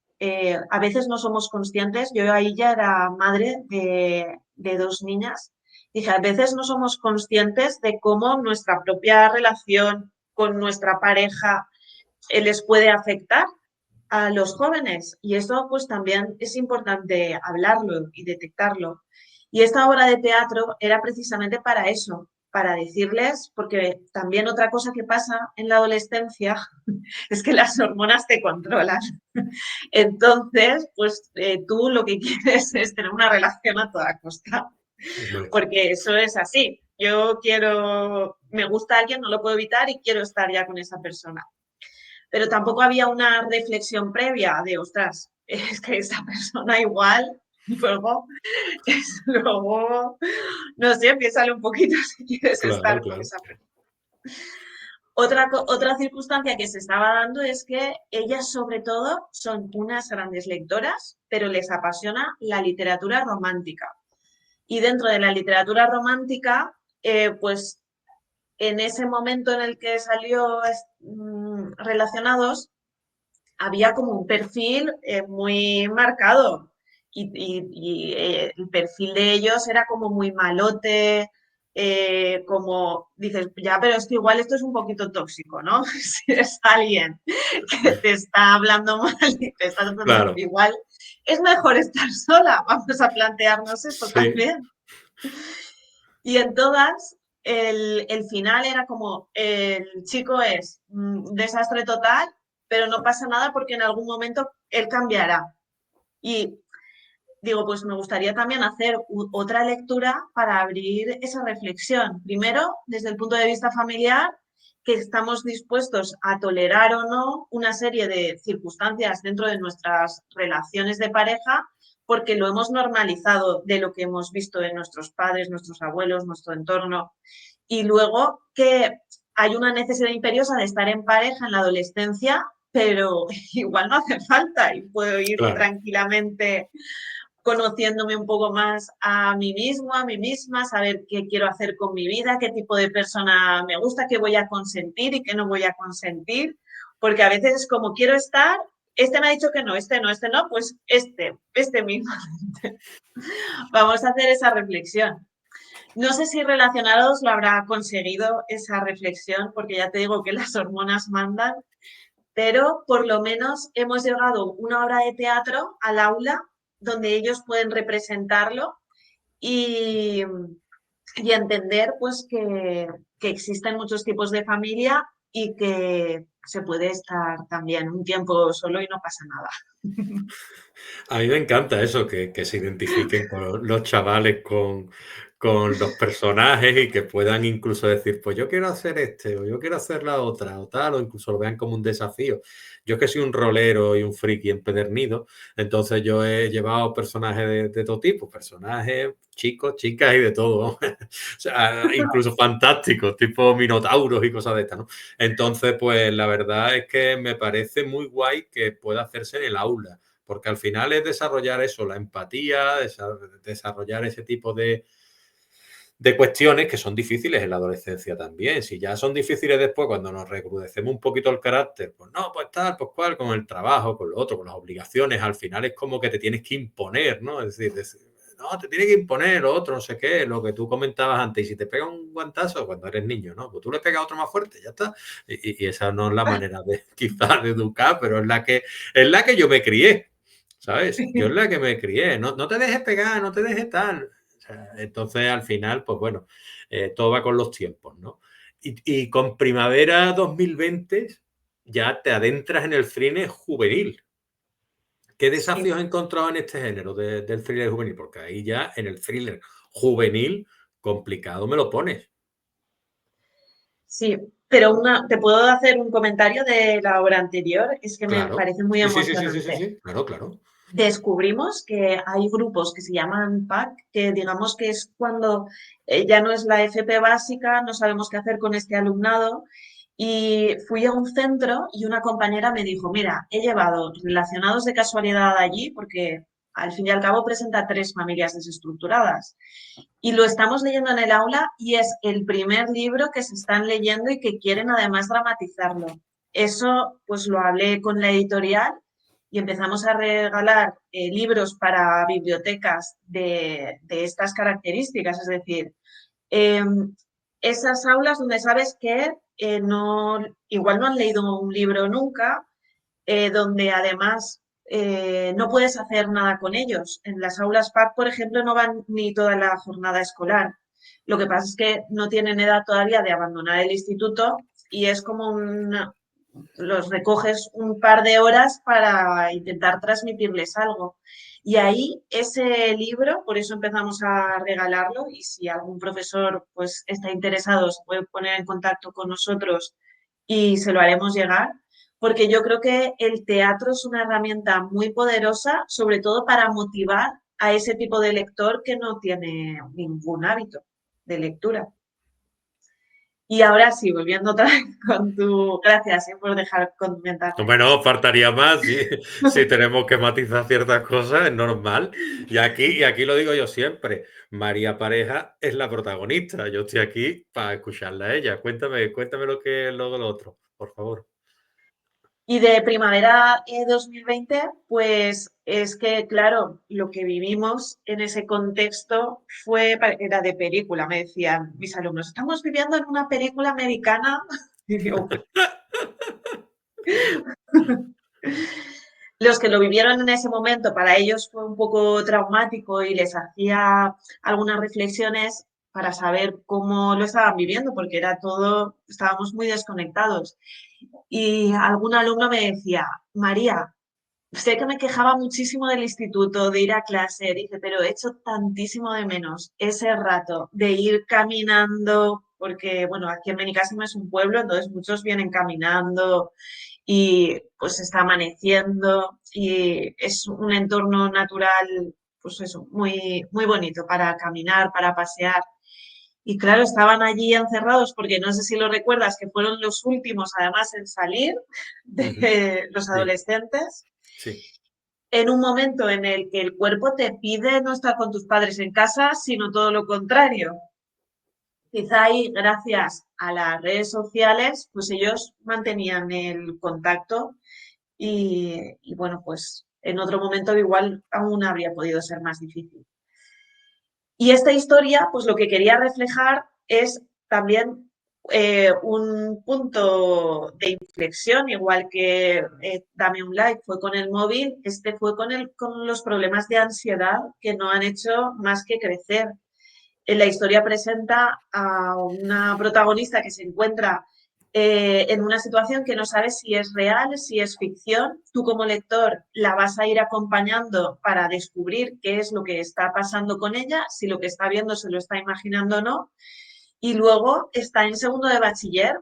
a veces no somos conscientes, yo ahí ya era madre de dos niñas, dije, a veces no somos conscientes de cómo nuestra propia relación con nuestra pareja les puede afectar a los jóvenes y eso pues también es importante hablarlo y detectarlo. Y esta obra de teatro era precisamente para eso, para decirles, porque también otra cosa que pasa en la adolescencia es que las hormonas te controlan. Entonces, pues tú lo que quieres es tener una relación a toda costa, Hombre, porque eso es así. Yo quiero, me gusta alguien, no lo puedo evitar y quiero estar ya con esa persona, pero tampoco había una reflexión previa de, ostras, es que esta persona igual, luego, no sé, piénsale un poquito si quieres claro, estar con claro. esa persona. Otra circunstancia que se estaba dando es que ellas sobre todo son unas grandes lectoras, pero les apasiona la literatura romántica. Y dentro de la literatura romántica, pues en ese momento en el que salió Relacionados, había como un perfil muy marcado y el perfil de ellos era como muy malote, como dices, ya, pero es que igual esto es un poquito tóxico, ¿no? Si es alguien que te está hablando mal y te está tratando, Claro, igual es mejor estar sola, vamos a plantearnos esto sí, también. Y en todas, el final era como, el chico es un desastre total, pero no pasa nada porque en algún momento él cambiará. Y digo, pues me gustaría también hacer otra lectura para abrir esa reflexión. Primero, desde el punto de vista familiar, que estamos dispuestos a tolerar o no una serie de circunstancias dentro de nuestras relaciones de pareja, porque lo hemos normalizado de lo que hemos visto en nuestros padres, nuestros abuelos, nuestro entorno. Y luego que hay una necesidad imperiosa de estar en pareja en la adolescencia, pero igual no hace falta y puedo ir claro. tranquilamente conociéndome un poco más a mí mismo, a mí misma, saber qué quiero hacer con mi vida, qué tipo de persona me gusta, qué voy a consentir y qué no voy a consentir, porque a veces es como quiero estar, este me ha dicho que no, este no, pues este mismo. Vamos a hacer esa reflexión. No sé si relacionados lo habrá conseguido esa reflexión, porque ya te digo que las hormonas mandan, pero por lo menos hemos llegado una obra de teatro al aula donde ellos pueden representarlo y, y entender pues que existen muchos tipos de familia y que se puede estar también un tiempo solo y no pasa nada. A mí me encanta eso, que se identifiquen con los chavales con los personajes y que puedan incluso decir, pues yo quiero hacer este, o yo quiero hacer la otra, o tal, o incluso lo vean como un desafío. Yo es que soy un rolero y un friki empedernido, entonces yo he llevado personajes de todo tipo, personajes chicos, chicas y de todo, o sea, incluso fantásticos, tipo minotauros y cosas de estas, ¿no? Entonces, pues la verdad es que me parece muy guay que pueda hacerse en el aula porque al final es desarrollar eso, la empatía, desarrollar ese tipo de cuestiones que son difíciles en la adolescencia también. Si ya son difíciles después, cuando nos recrudecemos un poquito el carácter, pues no, pues tal, pues cual, con el trabajo, con lo otro, con las obligaciones, al final es como que te tienes que imponer, ¿no? Es decir, no, te tiene que imponer lo otro, no sé qué, lo que tú comentabas antes. Y si te pega un guantazo cuando eres niño, ¿no? Pues tú le pegas otro más fuerte, ya está. Y esa no es la manera de quizás de educar, pero es la que yo me crié. ¿Sabes? Yo es la que me crié, no, no te dejes pegar, no te dejes tal. O sea, entonces, al final, pues bueno, todo va con los tiempos, ¿no? Y con Primavera 2020 ya te adentras en el thriller juvenil. ¿Qué Sí, desafíos has encontrado en este género del thriller juvenil? Porque ahí ya en el thriller juvenil complicado me lo pones. sí, pero te puedo hacer un comentario de la obra anterior, es que me Claro. parece muy Sí, sí, sí, sí, sí, sí, emocionante. sí. Claro, claro. Descubrimos que hay grupos que se llaman PAC, que digamos que es cuando ya no es la FP básica, no sabemos qué hacer con este alumnado. Y fui a un centro y una compañera me dijo, mira, he llevado relacionados de casualidad allí, porque al fin y al cabo presenta tres familias desestructuradas. Y lo estamos leyendo en el aula y es el primer libro que se están leyendo y que quieren además dramatizarlo. Eso pues lo hablé con la editorial y empezamos a regalar libros para bibliotecas de estas características, es decir, eh, esas aulas donde sabes que no, igual no han leído un libro nunca, donde además no puedes hacer nada con ellos. En las aulas PAC, por ejemplo, no van ni toda la jornada escolar. Lo que pasa es que no tienen edad todavía de abandonar el instituto y es como los recoges un par de horas para intentar transmitirles algo. Y ahí ese libro, por eso empezamos a regalarlo y si algún profesor pues está interesado se puede poner en contacto con nosotros y se lo haremos llegar, porque yo creo que el teatro es una herramienta muy poderosa, sobre todo para motivar a ese tipo de lector que no tiene ningún hábito de lectura. Y ahora sí, volviendo otra vez con tu... Gracias por dejar comentarme. Bueno, faltaría más si tenemos que matizar ciertas cosas, es normal. Y aquí lo digo yo siempre, María Pareja es la protagonista. Yo estoy aquí para escucharla a ella. Cuéntame lo que es lo del otro, por favor. Y de primavera 2020, pues es que, claro, lo que vivimos en ese contexto era de película, me decían mis alumnos, estamos viviendo en una película americana. Y digo, los que lo vivieron en ese momento, para ellos fue un poco traumático y les hacía algunas reflexiones para saber cómo lo estaban viviendo, porque era todo, estábamos muy desconectados. Y algún alumno me decía, María, sé que me quejaba muchísimo del instituto, de ir a clase, dice, pero he hecho tantísimo de menos ese rato de ir caminando, porque, bueno, aquí en Benicàssim es un pueblo, entonces muchos vienen caminando y pues está amaneciendo y es un entorno natural, pues eso, muy, muy bonito para caminar, para pasear. Y claro, estaban allí encerrados porque no sé si lo recuerdas, que fueron los últimos además en salir Ujú. de los Sí, adolescentes sí. en un momento en el que el cuerpo te pide no estar con tus padres en casa, sino todo lo contrario. Quizá ahí, gracias a las redes sociales, pues ellos mantenían el contacto y bueno, pues en otro momento igual aún habría podido ser más difícil. Y esta historia, pues lo que quería reflejar es también un punto de inflexión, igual que Dame un like fue con el móvil, este fue con los problemas de ansiedad que no han hecho más que crecer. En la historia presenta a una protagonista que se encuentra en una situación que no sabes si es real, si es ficción. Tú como lector la vas a ir acompañando para descubrir qué es lo que está pasando con ella, si lo que está viendo se lo está imaginando o no. Y luego está en segundo de bachiller,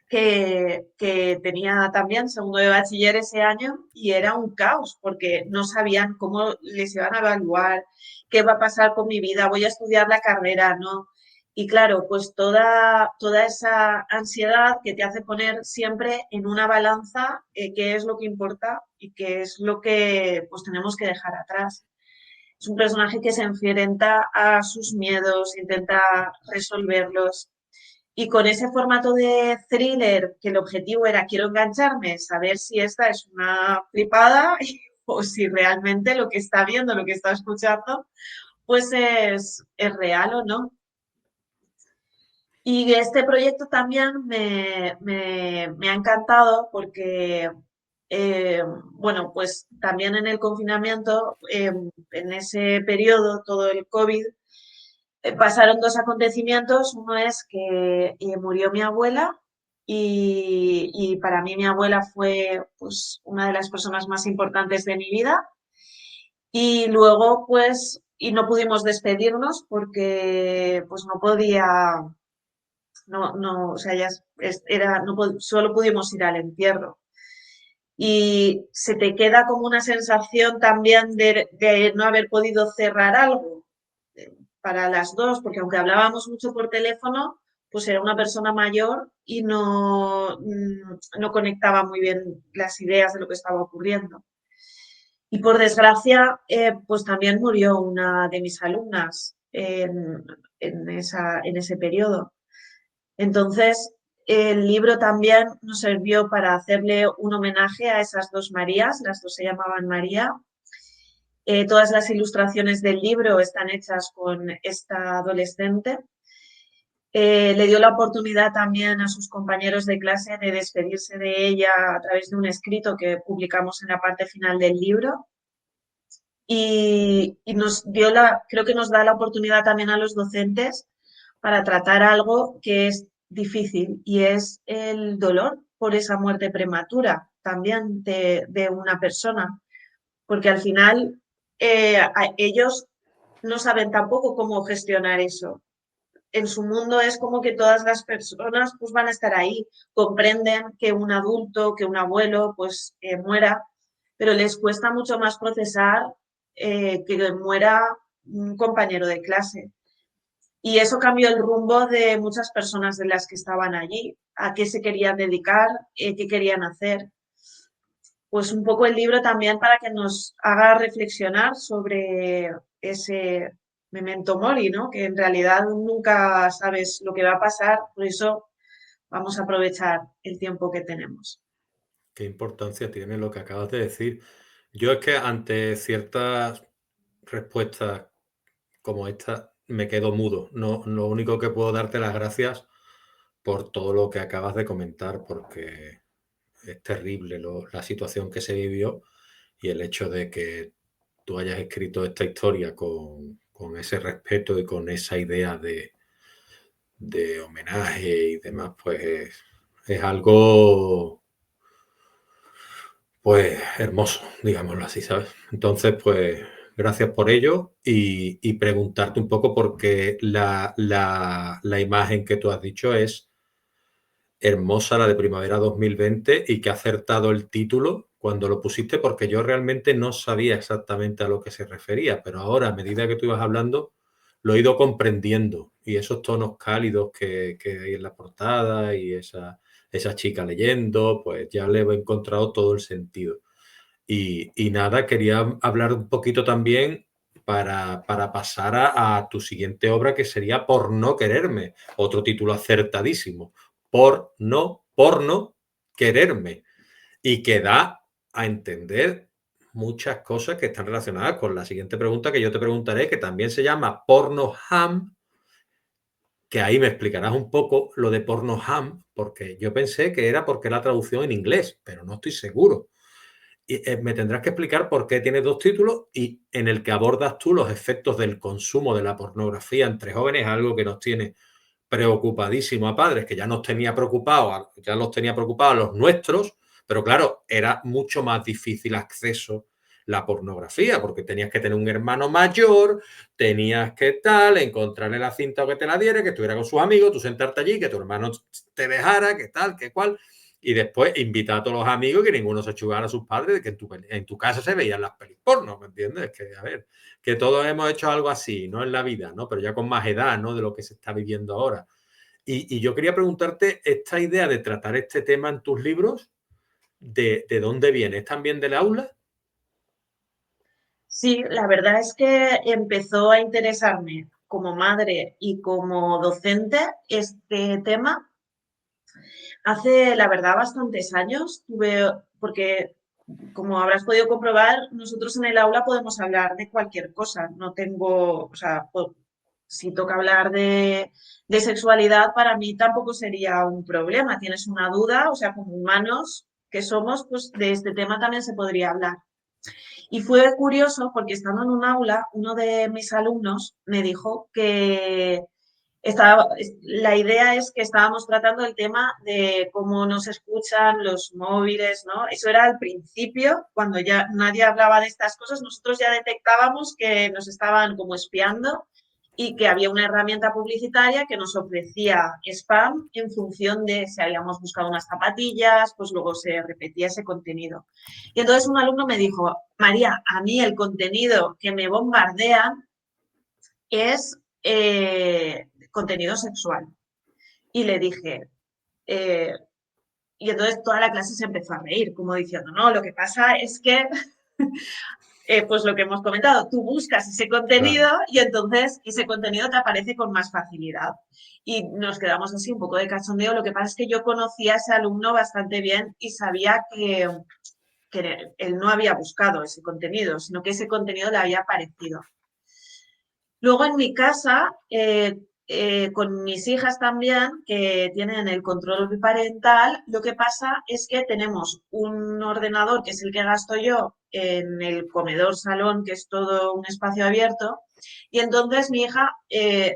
que tenía también segundo de bachiller ese año y era un caos porque no sabían cómo les iban a evaluar, qué va a pasar con mi vida, voy a estudiar la carrera, ¿no? Y claro, pues toda esa ansiedad que te hace poner siempre en una balanza qué es lo que importa y qué es lo que pues tenemos que dejar atrás. Es un personaje que se enfrenta a sus miedos, intenta resolverlos y con ese formato de thriller, que el objetivo era quiero engancharme, saber si esta es una flipada o si realmente lo que está viendo, lo que está escuchando, pues es real o no. Y este proyecto también me ha encantado porque, bueno, pues también en el confinamiento, en ese periodo, todo el COVID, pasaron dos acontecimientos. Uno es que murió mi abuela y para mí mi abuela fue pues, una de las personas más importantes de mi vida. Y luego, pues, y no pudimos despedirnos porque pues no podía, no, o sea, era, no, solo pudimos ir al entierro. Y se te queda como una sensación también de no haber podido cerrar algo para las dos, porque aunque hablábamos mucho por teléfono, pues era una persona mayor y no conectaba muy bien las ideas de lo que estaba ocurriendo. Y por desgracia, pues también murió una de mis alumnas en ese periodo. Entonces, el libro también nos sirvió para hacerle un homenaje a esas dos Marías, las dos se llamaban María. Todas las ilustraciones del libro están hechas con esta adolescente. Le dio la oportunidad también a sus compañeros de clase de despedirse de ella a través de un escrito que publicamos en la parte final del libro. Y creo que nos da la oportunidad también a los docentes para tratar algo que es difícil y es el dolor por esa muerte prematura también de una persona, porque al final ellos no saben tampoco cómo gestionar eso. En su mundo es como que todas las personas pues van a estar ahí, comprenden que un adulto, que un abuelo pues muera, pero les cuesta mucho más procesar que muera un compañero de clase. Y eso cambió el rumbo de muchas personas de las que estaban allí, a qué se querían dedicar, qué querían hacer. Pues un poco el libro también para que nos haga reflexionar sobre ese memento mori, ¿no? Que en realidad nunca sabes lo que va a pasar, por eso vamos a aprovechar el tiempo que tenemos. Qué importancia tiene lo que acabas de decir. Yo es que ante ciertas respuestas como esta me quedo mudo. No, lo único que puedo darte las gracias por todo lo que acabas de comentar, porque es terrible la situación que se vivió y el hecho de que tú hayas escrito esta historia con ese respeto y con esa idea de homenaje y demás, pues es algo pues hermoso, digámoslo así, ¿sabes? Entonces, pues gracias por ello y preguntarte un poco porque la imagen que tú has dicho es hermosa, la de Primavera 2020 y que ha acertado el título cuando lo pusiste porque yo realmente no sabía exactamente a lo que se refería, pero ahora a medida que tú ibas hablando lo he ido comprendiendo y esos tonos cálidos que hay en la portada y esa chica leyendo, pues ya le he encontrado todo el sentido. Y nada, quería hablar un poquito también para pasar a tu siguiente obra, que sería Por no quererme, otro título acertadísimo. Por no quererme. Y que da a entender muchas cosas que están relacionadas con la siguiente pregunta que yo te preguntaré, que también se llama porno ham, que ahí me explicarás un poco lo de porno ham, porque yo pensé que era porque la traducción en inglés, pero no estoy seguro. Y me tendrás que explicar por qué tiene dos títulos y en el que abordas tú los efectos del consumo de la pornografía entre jóvenes, algo que nos tiene preocupadísimo a padres, que ya nos tenía preocupados, ya los tenía preocupados a los nuestros, pero claro, era mucho más difícil acceso la pornografía, porque tenías que tener un hermano mayor, tenías que tal, encontrarle la cinta o que te la diera, que estuviera con sus amigos, tú sentarte allí, que tu hermano te dejara, que tal, que cual, y después invitar a todos los amigos que ninguno se chugara a sus padres, de que en tu casa se veían las pelis porno, ¿me entiendes? Que, a ver, que todos hemos hecho algo así, no en la vida, ¿no? Pero ya con más edad, ¿no? De lo que se está viviendo ahora. Y yo quería preguntarte, esta idea de tratar este tema en tus libros, ¿de dónde viene? ¿Es también del aula? Sí, la verdad es que empezó a interesarme como madre y como docente este tema hace, la verdad, bastantes años. Porque como habrás podido comprobar, nosotros en el aula podemos hablar de cualquier cosa. No tengo, o sea, si toca hablar de sexualidad, para mí tampoco sería un problema. Tienes una duda, o sea, como humanos que somos, pues de este tema también se podría hablar. Y fue curioso porque estando en un aula, uno de mis alumnos me dijo que la idea es que estábamos tratando el tema de cómo nos escuchan los móviles, ¿no? Eso era al principio, cuando ya nadie hablaba de estas cosas, nosotros ya detectábamos que nos estaban como espiando y que había una herramienta publicitaria que nos ofrecía spam en función de si habíamos buscado unas zapatillas, pues luego se repetía ese contenido. Y entonces un alumno me dijo, María, a mí el contenido que me bombardean es contenido sexual. Y le dije, eh, y entonces toda la clase se empezó a reír, como diciendo, no, lo que pasa es que, pues lo que hemos comentado, tú buscas ese contenido Claro, y entonces ese contenido te aparece con más facilidad. Y nos quedamos así un poco de cachondeo. Lo que pasa es que yo conocía a ese alumno bastante bien y sabía que él no había buscado ese contenido, sino que ese contenido le había aparecido. Luego en mi casa, con mis hijas también, que tienen el control parental, lo que pasa es que tenemos un ordenador, que es el que gasto yo, en el comedor salón, que es todo un espacio abierto, y entonces mi hija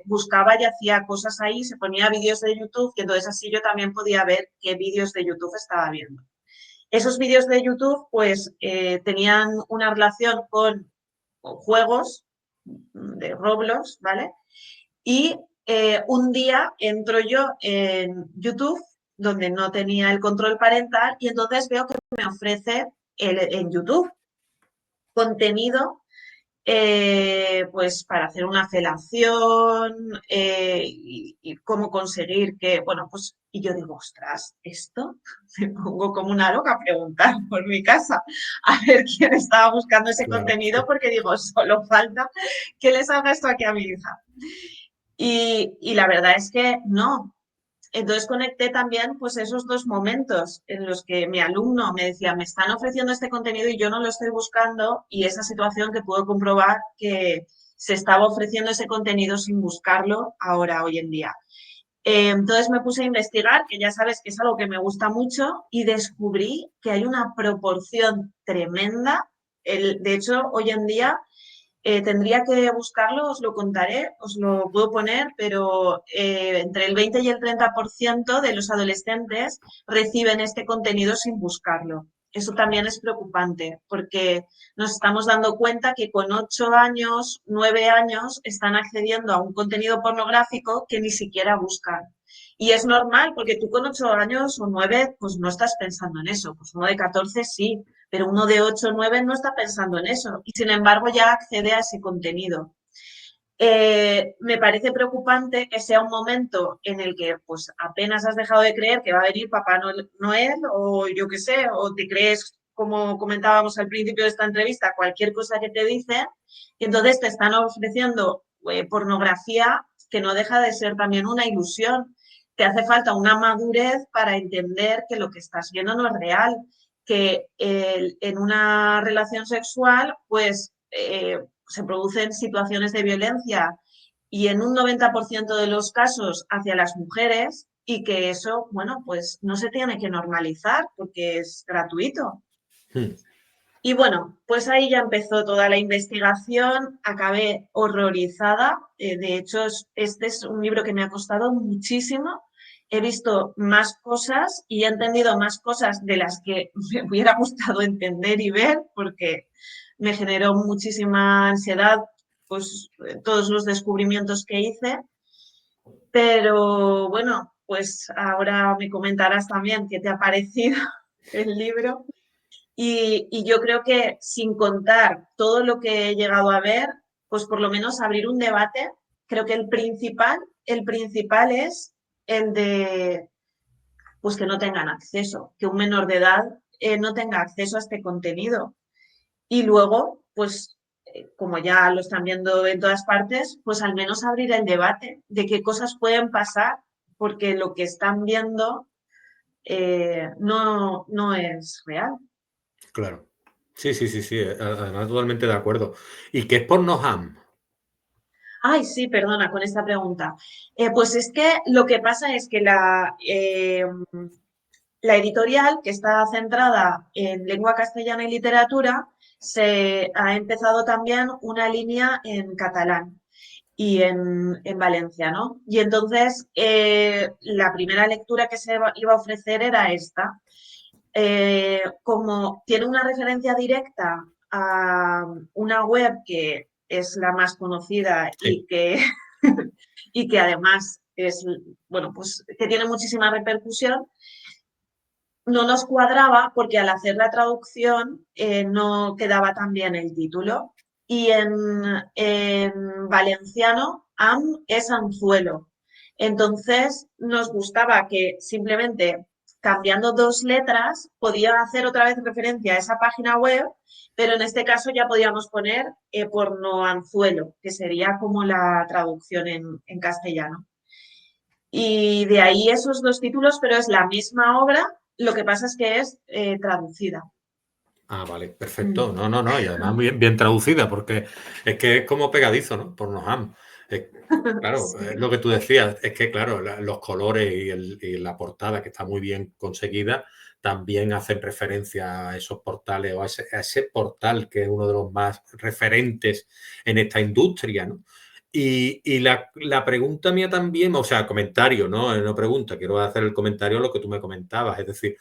buscaba y hacía cosas ahí, se ponía vídeos de YouTube, y entonces así yo también podía ver qué vídeos de YouTube estaba viendo. Esos vídeos de YouTube, pues, tenían una relación con juegos de Roblox, ¿vale? Y un día entro yo en YouTube, donde no tenía el control parental, y entonces veo que me ofrece en YouTube contenido pues para hacer una felación y cómo conseguir que, bueno, pues, y yo digo, ostras, esto me pongo como una loca a preguntar por mi casa a ver quién estaba buscando ese claro. contenido, porque digo, solo falta que le salga esto aquí a mi hija. Y la verdad es que no. Entonces conecté también pues esos dos momentos en los que mi alumno me decía, me están ofreciendo este contenido y yo no lo estoy buscando, y esa situación que puedo comprobar que se estaba ofreciendo ese contenido sin buscarlo ahora, hoy en día. Entonces me puse a investigar, que ya sabes que es algo que me gusta mucho, y descubrí que hay una proporción tremenda. De hecho, hoy en día tendría que buscarlo, os lo contaré, os lo puedo poner, pero entre el 20 y el 30% de los adolescentes reciben este contenido sin buscarlo. Eso también es preocupante, porque nos estamos dando cuenta que con 8 años, 9 años, están accediendo a un contenido pornográfico que ni siquiera buscan. Y es normal, porque tú con 8 años o 9, pues no estás pensando en eso. Pues uno de 14 sí, pero uno de 8 o 9 no está pensando en eso y sin embargo ya accede a ese contenido. Me parece preocupante que sea un momento en el que pues apenas has dejado de creer que va a venir Papá Noel o yo qué sé, o te crees, como comentábamos al principio de esta entrevista, cualquier cosa que te dicen, y entonces te están ofreciendo pornografía que no deja de ser también una ilusión. Te hace falta una madurez para entender que lo que estás viendo no es real. que en una relación sexual pues se producen situaciones de violencia y en un 90% de los casos hacia las mujeres y que eso, bueno, pues no se tiene que normalizar porque es gratuito. Hmm. Y bueno, pues ahí ya empezó toda la investigación, acabé horrorizada. De hecho, este es un libro que me ha costado muchísimo. He visto más cosas y he entendido más cosas de las que me hubiera gustado entender y ver, porque me generó muchísima ansiedad, pues todos los descubrimientos que hice. Pero bueno, pues ahora me comentarás también qué te ha parecido el libro. Y yo creo que sin contar todo lo que he llegado a ver, pues por lo menos abrir un debate, creo que el principal es el de pues que no tengan acceso, que un menor de edad no tenga acceso a este contenido. Y luego, pues como ya lo están viendo en todas partes, pues al menos abrir el debate de qué cosas pueden pasar, porque lo que están viendo no es real. Claro. Sí, sí, sí, sí. Además, totalmente de acuerdo. ¿Y qué es Pornoham? Ay, sí, perdona con esta pregunta. Pues es que lo que pasa es que la editorial, que está centrada en lengua castellana y literatura, se ha empezado también una línea en catalán y en valenciano. Y entonces la primera lectura que iba a ofrecer era esta. Como tiene una referencia directa a una web que es la más conocida Sí. y que además es, bueno, pues que tiene muchísima repercusión, no nos cuadraba porque al hacer la traducción no quedaba tan bien el título. Y en valenciano, am es anzuelo. Entonces nos gustaba que simplemente cambiando dos letras podía hacer otra vez referencia a esa página web, pero en este caso ya podíamos poner porno anzuelo, que sería como la traducción en castellano. Y de ahí esos dos títulos, pero es la misma obra, lo que pasa es que es traducida. Ah, vale, perfecto. Mm. No, no, no. Y además bien, bien traducida, porque es que es como pegadizo, ¿no? Pornoham. Es- claro, es Sí. lo que tú decías. Es que, claro, los colores y la portada, que está muy bien conseguida, también hacen referencia a esos portales o a ese portal que es uno de los más referentes en esta industria, ¿no? Y la pregunta mía también, o sea, comentario, ¿no? No pregunta, quiero hacer el comentario a lo que tú me comentabas. Es decir,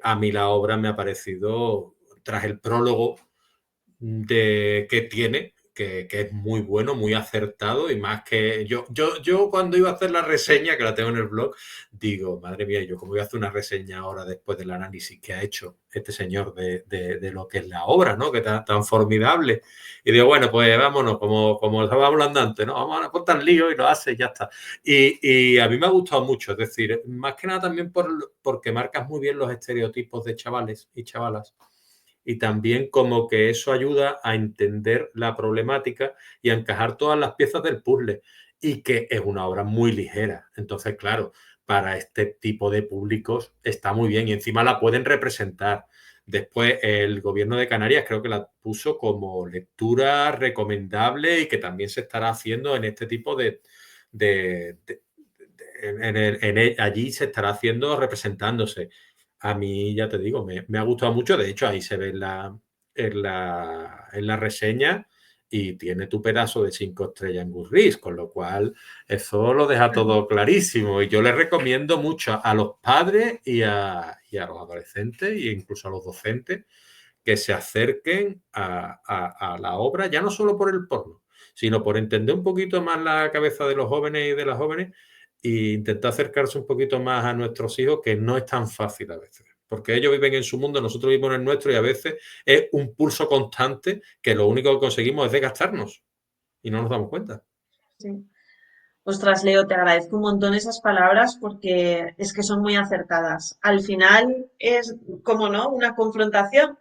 a mí la obra me ha parecido tras el prólogo que tiene, que es muy bueno, muy acertado y más que yo cuando iba a hacer la reseña, que la tengo en el blog, digo, madre mía, yo cómo voy a hacer una reseña ahora después del análisis que ha hecho este señor de lo que es la obra, ¿no? Que tan formidable. Y digo, bueno, pues vámonos, como estaba hablando antes, ¿no? Vamos a poner lío y lo hace y ya está. Y a mí me ha gustado mucho, es decir, más que nada también porque marcas muy bien los estereotipos de chavales y chavalas y también como que eso ayuda a entender la problemática y a encajar todas las piezas del puzzle y que es una obra muy ligera. Entonces, claro, para este tipo de públicos está muy bien y encima la pueden representar. Después, el gobierno de Canarias creo que la puso como lectura recomendable y que también se estará haciendo en este tipo de allí se estará haciendo representándose. A mí, ya te digo, me ha gustado mucho. De hecho, ahí se ve en la reseña y tiene tu pedazo de 5 estrellas en Goodreads, con lo cual eso lo deja todo clarísimo. Y yo le recomiendo mucho a los padres y a los adolescentes e incluso a los docentes que se acerquen a la obra, ya no solo por el porno, sino por entender un poquito más la cabeza de los jóvenes y de las jóvenes e intentar acercarse un poquito más a nuestros hijos, que no es tan fácil a veces. Porque ellos viven en su mundo, nosotros vivimos en el nuestro y a veces es un pulso constante que lo único que conseguimos es desgastarnos y no nos damos cuenta. Sí. Ostras, Leo, te agradezco un montón esas palabras porque es que son muy acertadas. Al final es, como no, una confrontación,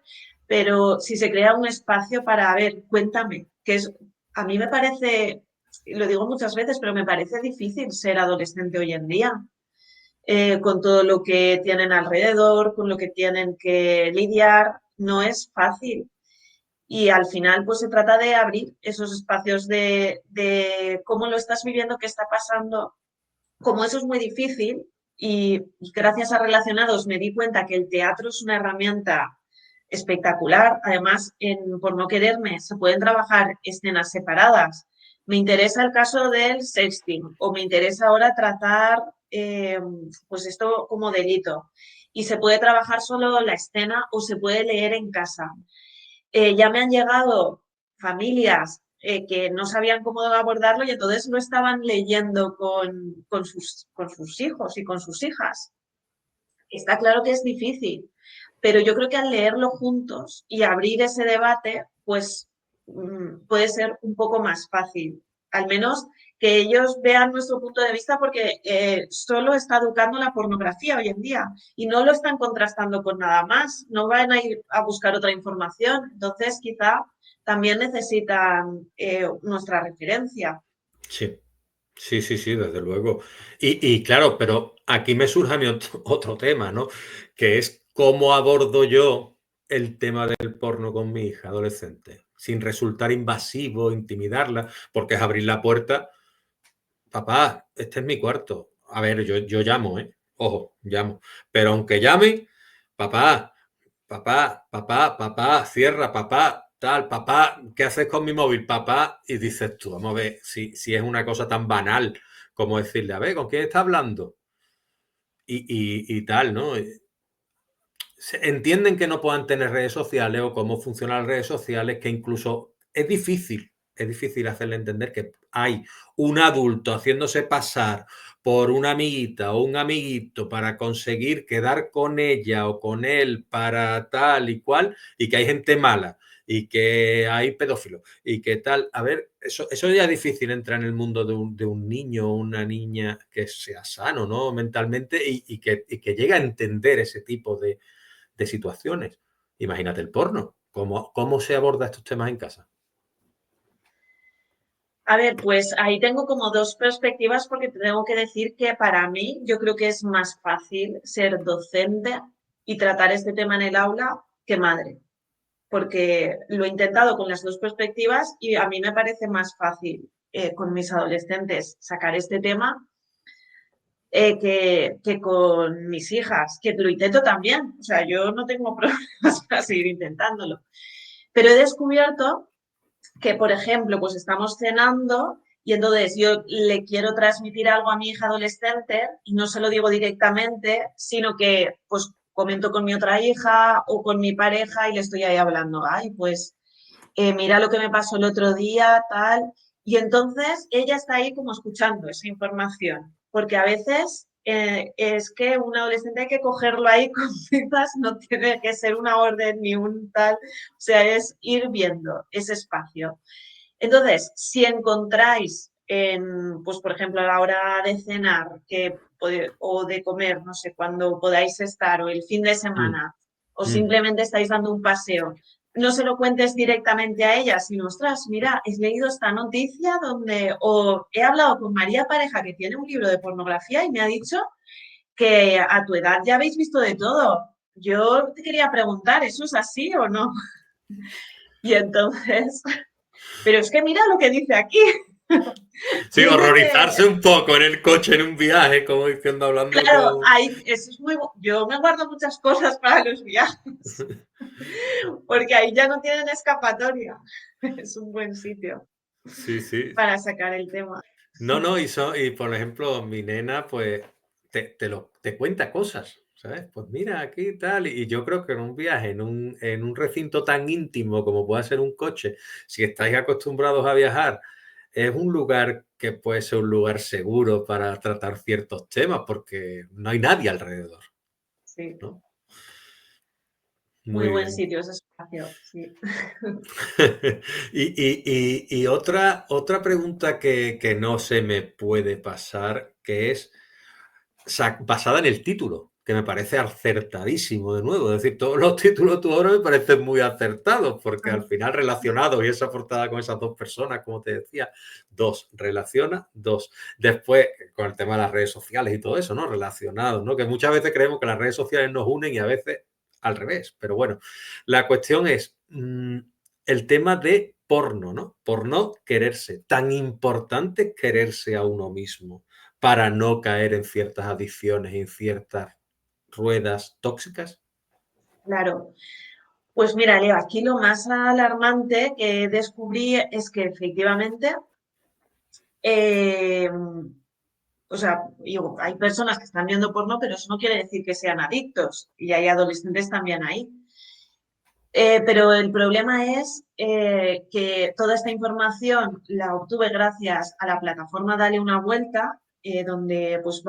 pero si se crea un espacio para, a ver, cuéntame, que es, a mí me parece, y lo digo muchas veces, pero me parece difícil ser adolescente hoy en día. con todo lo que tienen alrededor, con lo que tienen que lidiar, no es fácil. Y al final, pues se trata de abrir esos espacios de cómo lo estás viviendo, qué está pasando. Como eso es muy difícil y gracias a Relacionados me di cuenta que el teatro es una herramienta espectacular. Además, Por no quererme se pueden trabajar escenas separadas. Me interesa el caso del sexting o me interesa ahora tratar pues esto como delito. Y se puede trabajar solo la escena o se puede leer en casa. Ya me han llegado familias que no sabían cómo abordarlo y entonces lo estaban leyendo con sus hijos y con sus hijas. Está claro que es difícil, pero yo creo que al leerlo juntos y abrir ese debate, pues puede ser un poco más fácil. Al menos que ellos vean nuestro punto de vista porque solo está educando la pornografía hoy en día y no lo están contrastando con nada más, no van a ir a buscar otra información. Entonces, quizá también necesitan nuestra referencia. Sí, sí, sí, sí, desde luego. Y claro, pero aquí me surge a mí otro tema, ¿no? Que es cómo abordo yo el tema del porno con mi hija adolescente, sin resultar invasivo, intimidarla, porque es abrir la puerta. Papá, este es mi cuarto. A ver, yo llamo, ¿eh? Ojo, llamo. Pero aunque llame, papá, papá, cierra, papá, tal, papá, ¿qué haces con mi móvil, papá? Y dices tú, vamos a ver, si es una cosa tan banal como decirle, a ver, ¿con quién está hablando? Y tal, ¿no? Entienden que no puedan tener redes sociales o cómo funcionan las redes sociales, que incluso es difícil hacerle entender que hay un adulto haciéndose pasar por una amiguita o un amiguito para conseguir quedar con ella o con él para tal y cual, y que hay gente mala y que hay pedófilos y que tal. A ver, eso ya es difícil entrar en el mundo de un niño o una niña que sea sano, ¿no? Mentalmente y que llegue a entender ese tipo de situaciones. Imagínate el porno. ¿Cómo se aborda estos temas en casa? A ver, pues ahí tengo como dos perspectivas porque te tengo que decir que para mí yo creo que es más fácil ser docente y tratar este tema en el aula que madre, porque lo he intentado con las dos perspectivas y a mí me parece más fácil con mis adolescentes sacar este tema que con mis hijas, que lo intento también. O sea, yo no tengo problemas para seguir intentándolo. Pero he descubierto que, por ejemplo, pues estamos cenando y entonces yo le quiero transmitir algo a mi hija adolescente y no se lo digo directamente, sino que pues comento con mi otra hija o con mi pareja y le estoy ahí hablando, ay, pues mira lo que me pasó el otro día, tal. Y entonces ella está ahí como escuchando esa información, porque a veces es que un adolescente hay que cogerlo ahí con pinzas, no tiene que ser una orden ni un tal, o sea, es ir viendo ese espacio. Entonces, si encontráis, pues por ejemplo, a la hora de cenar o de comer, no sé, cuando podáis estar, o el fin de Mm, semana, o mm. simplemente estáis dando un paseo, no se lo cuentes directamente a ella, sino, ostras, mira, he leído esta noticia o he hablado con María Pareja, que tiene un libro de pornografía, y me ha dicho que a tu edad ya habéis visto de todo. Yo te quería preguntar, ¿eso es así o no? Y entonces, pero es que mira lo que dice aquí. Sí, Dice que, horrorizarse un poco en el coche, en un viaje, como diciendo, hablando claro, con... eso es muy, yo me guardo muchas cosas para los viajes, porque ahí ya no tienen escapatoria. Es un buen sitio Sí, sí. para sacar el tema. No, no, y por ejemplo, mi nena, pues, te cuenta cosas, ¿sabes? Pues mira, aquí tal, y yo creo que en un viaje, en un recinto tan íntimo como puede ser un coche, si estáis acostumbrados a viajar, es un lugar que puede ser un lugar seguro para tratar ciertos temas, porque no hay nadie alrededor, Sí, ¿no? muy Muy buen bien. sitio ese espacio, sí. Y otra pregunta que no se me puede pasar, que es basada en el título. que me parece acertadísimo de nuevo. Es decir, todos los títulos tú ahora me parecen muy acertados, porque al final relacionados y esa portada con esas dos personas, como te decía, dos, relaciona, dos. Después, con el tema de las redes sociales y todo eso, ¿no? Relacionados, ¿no? Que muchas veces creemos que las redes sociales nos unen y a veces al revés. Pero bueno, la cuestión es el tema de porno, ¿no? Por no quererse. Tan importante quererse a uno mismo para no caer en ciertas adicciones y en ciertas ruedas tóxicas. Claro. Pues mira, Leo, aquí lo más alarmante que descubrí es que efectivamente, eh, o sea, hay personas que están viendo porno, pero eso no quiere decir que sean adictos y hay adolescentes también ahí. Pero el problema es que toda esta información la obtuve gracias a la plataforma Dale una Vuelta, donde pues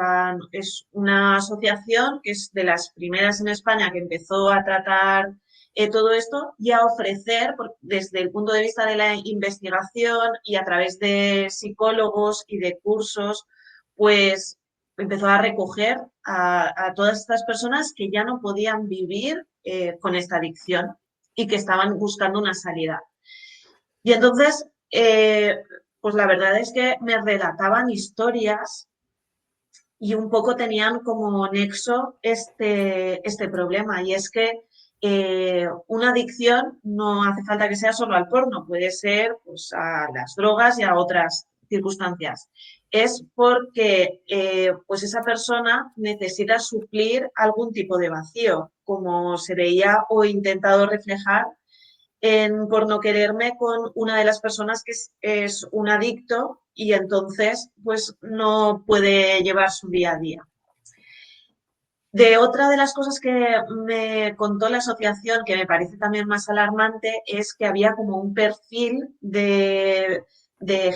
es una asociación que es de las primeras en España que empezó a tratar todo esto y a ofrecer, desde el punto de vista de la investigación y a través de psicólogos y de cursos, pues empezó a recoger a todas estas personas que ya no podían vivir con esta adicción y que estaban buscando una salida. Y entonces, pues la verdad es que me relataban historias y un poco tenían como nexo este problema. Y es que una adicción no hace falta que sea solo al porno, puede ser pues, a las drogas y a otras circunstancias. Es porque pues esa persona necesita suplir algún tipo de vacío, como se veía o intentado reflejar en Por no quererme con una de las personas que es un adicto y entonces pues no puede llevar su día a día. De otra de las cosas que me contó la asociación, que me parece también más alarmante, es que había como un perfil de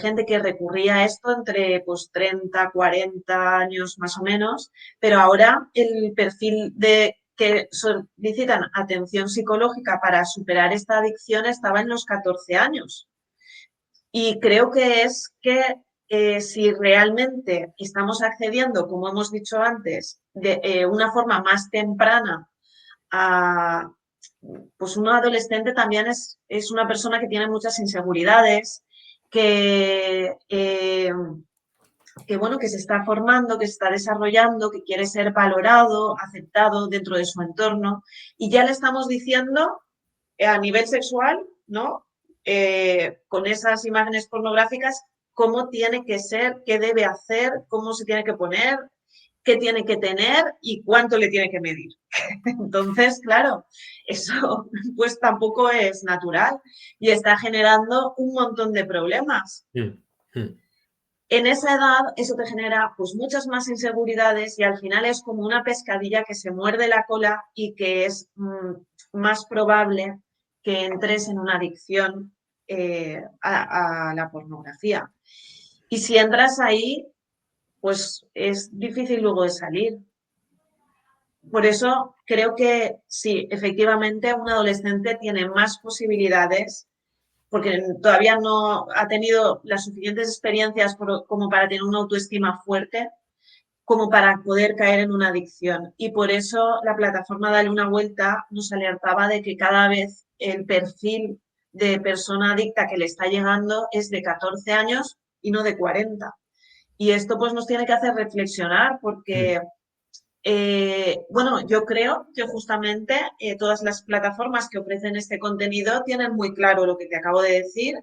gente que recurría a esto entre pues 30, 40 años más o menos, pero ahora el perfil de que solicitan atención psicológica para superar esta adicción estaba en los 14 años. Y creo que es que si realmente estamos accediendo, como hemos dicho antes, de una forma más temprana a, pues un adolescente también es una persona que tiene muchas inseguridades, que, eh, que, bueno, que se está formando, que se está desarrollando, que quiere ser valorado, aceptado dentro de su entorno. Y ya le estamos diciendo a nivel sexual, ¿no? Con esas imágenes pornográficas, cómo tiene que ser, qué debe hacer, cómo se tiene que poner, qué tiene que tener y cuánto le tiene que medir. Entonces, claro, eso pues tampoco es natural y está generando un montón de problemas. Mm, mm. En esa edad eso te genera pues muchas más inseguridades y al final es como una pescadilla que se muerde la cola y que es más probable que entres en una adicción a la pornografía. Y si entras ahí, pues es difícil luego de salir. Por eso creo que sí, efectivamente un adolescente tiene más posibilidades porque todavía no ha tenido las suficientes experiencias como para tener una autoestima fuerte, como para poder caer en una adicción. Y por eso la plataforma Dale una Vuelta nos alertaba de que cada vez el perfil de persona adicta que le está llegando es de 14 años y no de 40. Y esto pues nos tiene que hacer reflexionar porque bueno, yo creo que justamente todas las plataformas que ofrecen este contenido tienen muy claro lo que te acabo de decir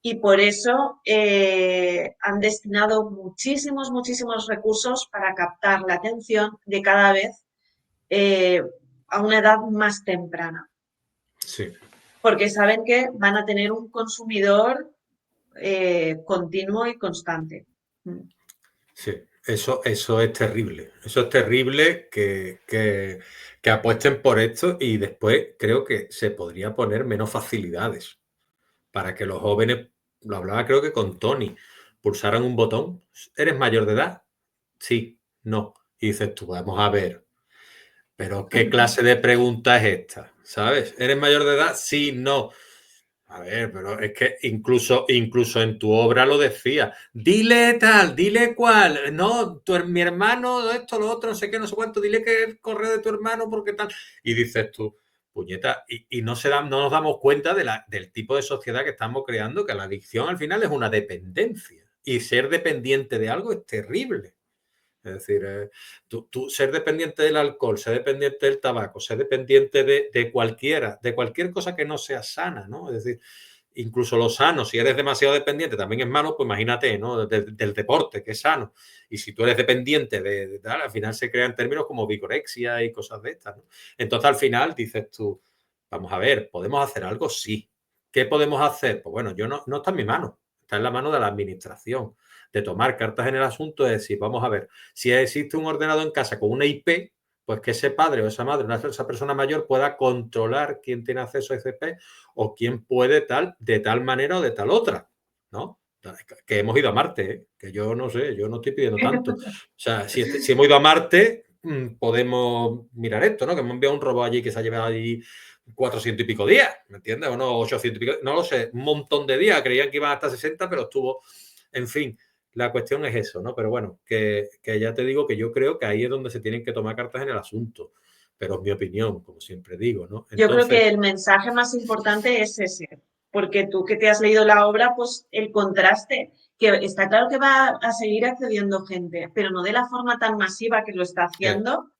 y por eso han destinado muchísimos, muchísimos recursos para captar la atención de cada vez eh, a una edad más temprana, Sí, porque saben que van a tener un consumidor continuo y constante. sí. Eso es terrible. Eso es terrible que apuesten por esto y después creo que se podría poner menos facilidades para que los jóvenes, lo hablaba creo que con Tony, pulsaran un botón. ¿Eres mayor de edad? Sí, no. Y dices tú, vamos a ver, pero ¿qué clase de pregunta es esta? ¿Sabes? ¿Eres mayor de edad? Sí, no. A ver, pero es que incluso en tu obra lo decía. Dile tal, dile cuál. No, mi hermano, esto, lo otro, no sé qué, no sé cuánto. Dile que el correo de tu hermano, porque tal. Y dices tú, puñeta, y no nos damos cuenta del tipo de sociedad que estamos creando, que la adicción al final es una dependencia. Y ser dependiente de algo es terrible. Es decir, tú ser dependiente del alcohol, ser dependiente del tabaco, ser dependiente de cualquier cosa que no sea sana, ¿no? Es decir, incluso lo sano, si eres demasiado dependiente también es malo, pues imagínate, ¿no? Del deporte, que es sano. Y si tú eres dependiente de tal, al final se crean términos como vigorexia y cosas de estas, ¿no? Entonces al final dices tú, vamos a ver, ¿podemos hacer algo? Sí. ¿Qué podemos hacer? Pues bueno, yo no está en mi mano, está en la mano de la administración, de tomar cartas en el asunto, de decir, vamos a ver, si existe un ordenador en casa con una IP, pues que ese padre o esa madre, esa persona mayor pueda controlar quién tiene acceso a ese IP o quién puede tal, de tal manera o de tal otra, ¿no? Que hemos ido a Marte, ¿eh? Que yo no sé, yo no estoy pidiendo tanto. O sea, si hemos ido a Marte, podemos mirar esto, ¿no? Que hemos enviado un robot allí que se ha llevado allí 400 y pico días, ¿me entiendes? O no, 800 y pico, no lo sé, un montón de días, creían que iban hasta 60, pero estuvo, en fin, la cuestión es eso, ¿no? Pero bueno, que ya te digo que yo creo que ahí es donde se tienen que tomar cartas en el asunto, pero es mi opinión, como siempre digo, ¿no? Yo creo Entonces, que el mensaje más importante es ese, porque tú que te has leído la obra, pues el contraste, que está claro que va a seguir accediendo gente, pero no de la forma tan masiva que lo está eh, haciendo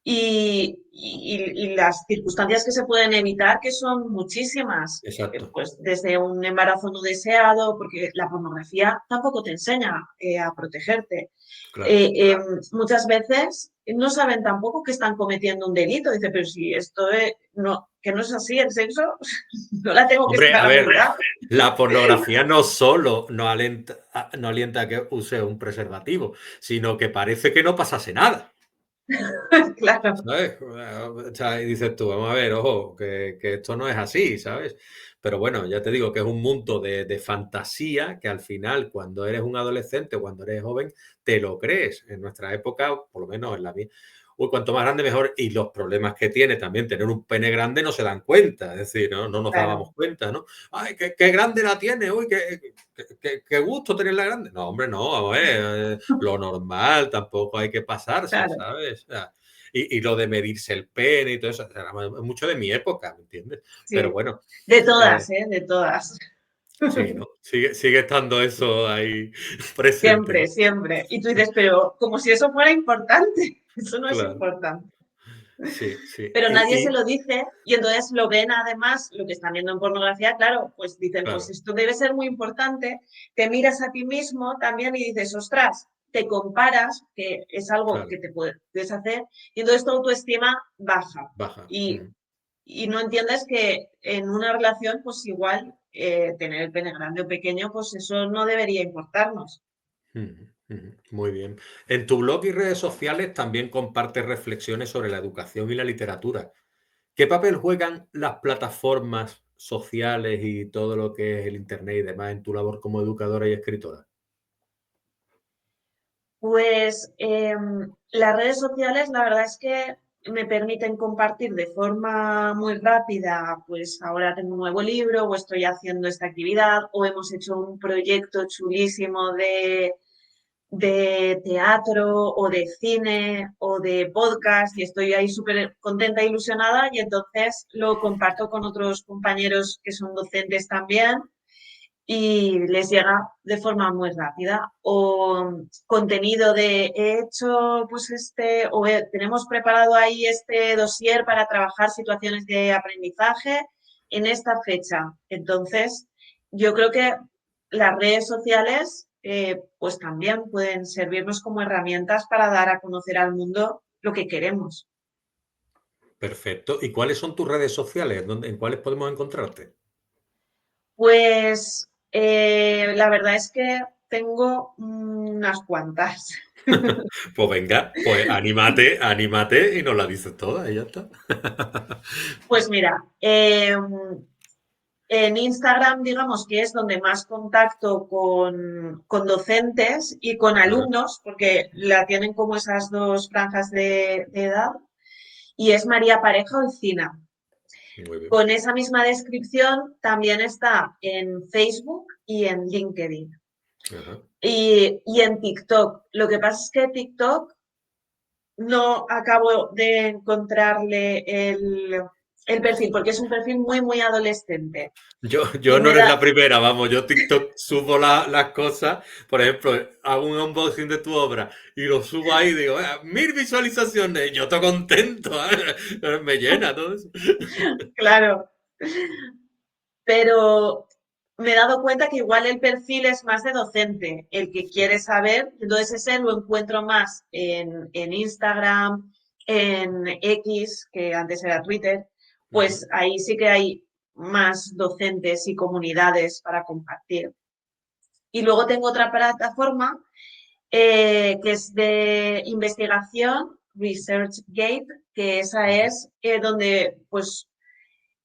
y las circunstancias que se pueden evitar, que son muchísimas, exacto, pues desde un embarazo no deseado, porque la pornografía tampoco te enseña a protegerte. claro. Muchas veces no saben tampoco que están cometiendo un delito. Dice, pero si esto es, no, que no es así, el sexo no la tengo que Hombre, a ver, escaramuza. la pornografía no solo no alienta a que use un preservativo, sino que parece que no pasase nada. Claro, ¿Sabes? O sea, y dices tú, vamos a ver, ojo, que esto no es así, ¿sabes? Pero bueno, ya te digo que es un mundo de fantasía que al final, cuando eres un adolescente o cuando eres joven, te lo crees. En nuestra época, por lo menos en la mía, uy, cuanto más grande mejor. Y los problemas que tiene también tener un pene grande no se dan cuenta, es decir, no nos claro, dábamos cuenta, ¿no? Ay, qué grande la tiene, uy, qué gusto tenerla grande. No, hombre, no, a ver, lo normal, tampoco hay que pasarse, claro. ¿sabes? O sea, y lo de medirse el pene y todo eso, era mucho de mi época, ¿me entiendes? Pero Sí, bueno, de eh, todas, ¿eh? De todas. sí, ¿no? Sigue estando eso ahí presente, Siempre, ¿no? siempre. Y tú dices, pero como si eso fuera importante. Eso no es Claro, importante. sí, sí. Pero nadie se lo dice y entonces lo ven además, lo que están viendo en pornografía, claro, pues dicen, pues Claro, esto debe ser muy importante, te miras a ti mismo también y dices, ostras, te comparas, que es algo que claro, te puedes hacer, y entonces tu autoestima baja. baja. Y, y no entiendes que en una relación, pues igual tener el pene grande o pequeño, pues eso no debería importarnos. Muy bien. En tu blog y redes sociales también compartes reflexiones sobre la educación y la literatura. ¿Qué papel juegan las plataformas sociales y todo lo que es el Internet y demás en tu labor como educadora y escritora? Pues las redes sociales, la verdad es que me permiten compartir de forma muy rápida, pues ahora tengo un nuevo libro o estoy haciendo esta actividad o hemos hecho un proyecto chulísimo de teatro o de cine o de podcast y estoy ahí súper contenta e ilusionada y entonces lo comparto con otros compañeros que son docentes también y les llega de forma muy rápida. O contenido de he hecho pues este, o tenemos preparado ahí este dossier para trabajar situaciones de aprendizaje en esta fecha. Entonces, yo creo que las redes sociales pues también pueden servirnos como herramientas para dar a conocer al mundo lo que queremos. Perfecto. ¿Y cuáles son tus redes sociales? ¿En cuáles podemos encontrarte? Pues la verdad es que tengo unas cuantas. Pues venga, pues anímate y nos la dices toda y ya está. Pues mira, en Instagram, digamos que es donde más contacto con docentes y con Ajá, alumnos, porque la tienen como esas dos franjas de edad, y es María Pareja Olcina. Muy bien. Con esa misma descripción también está en Facebook y en LinkedIn. Ajá. Y en TikTok. Lo que pasa es que TikTok no acabo de encontrarle el perfil, porque es un perfil muy, muy adolescente. Yo Y no me eres da, la primera, vamos, yo TikTok subo las cosas, por ejemplo, hago un unboxing de tu obra y lo subo ahí y digo, 1000 visualizaciones, yo estoy contento, me llena todo eso. claro, pero me he dado cuenta que igual el perfil es más de docente, el que quiere saber, entonces ese lo encuentro más en Instagram, en X, que antes era Twitter, Ujú. pues ahí sí que hay más docentes y comunidades para compartir. Y luego tengo otra plataforma que es de investigación, ResearchGate, que esa es donde pues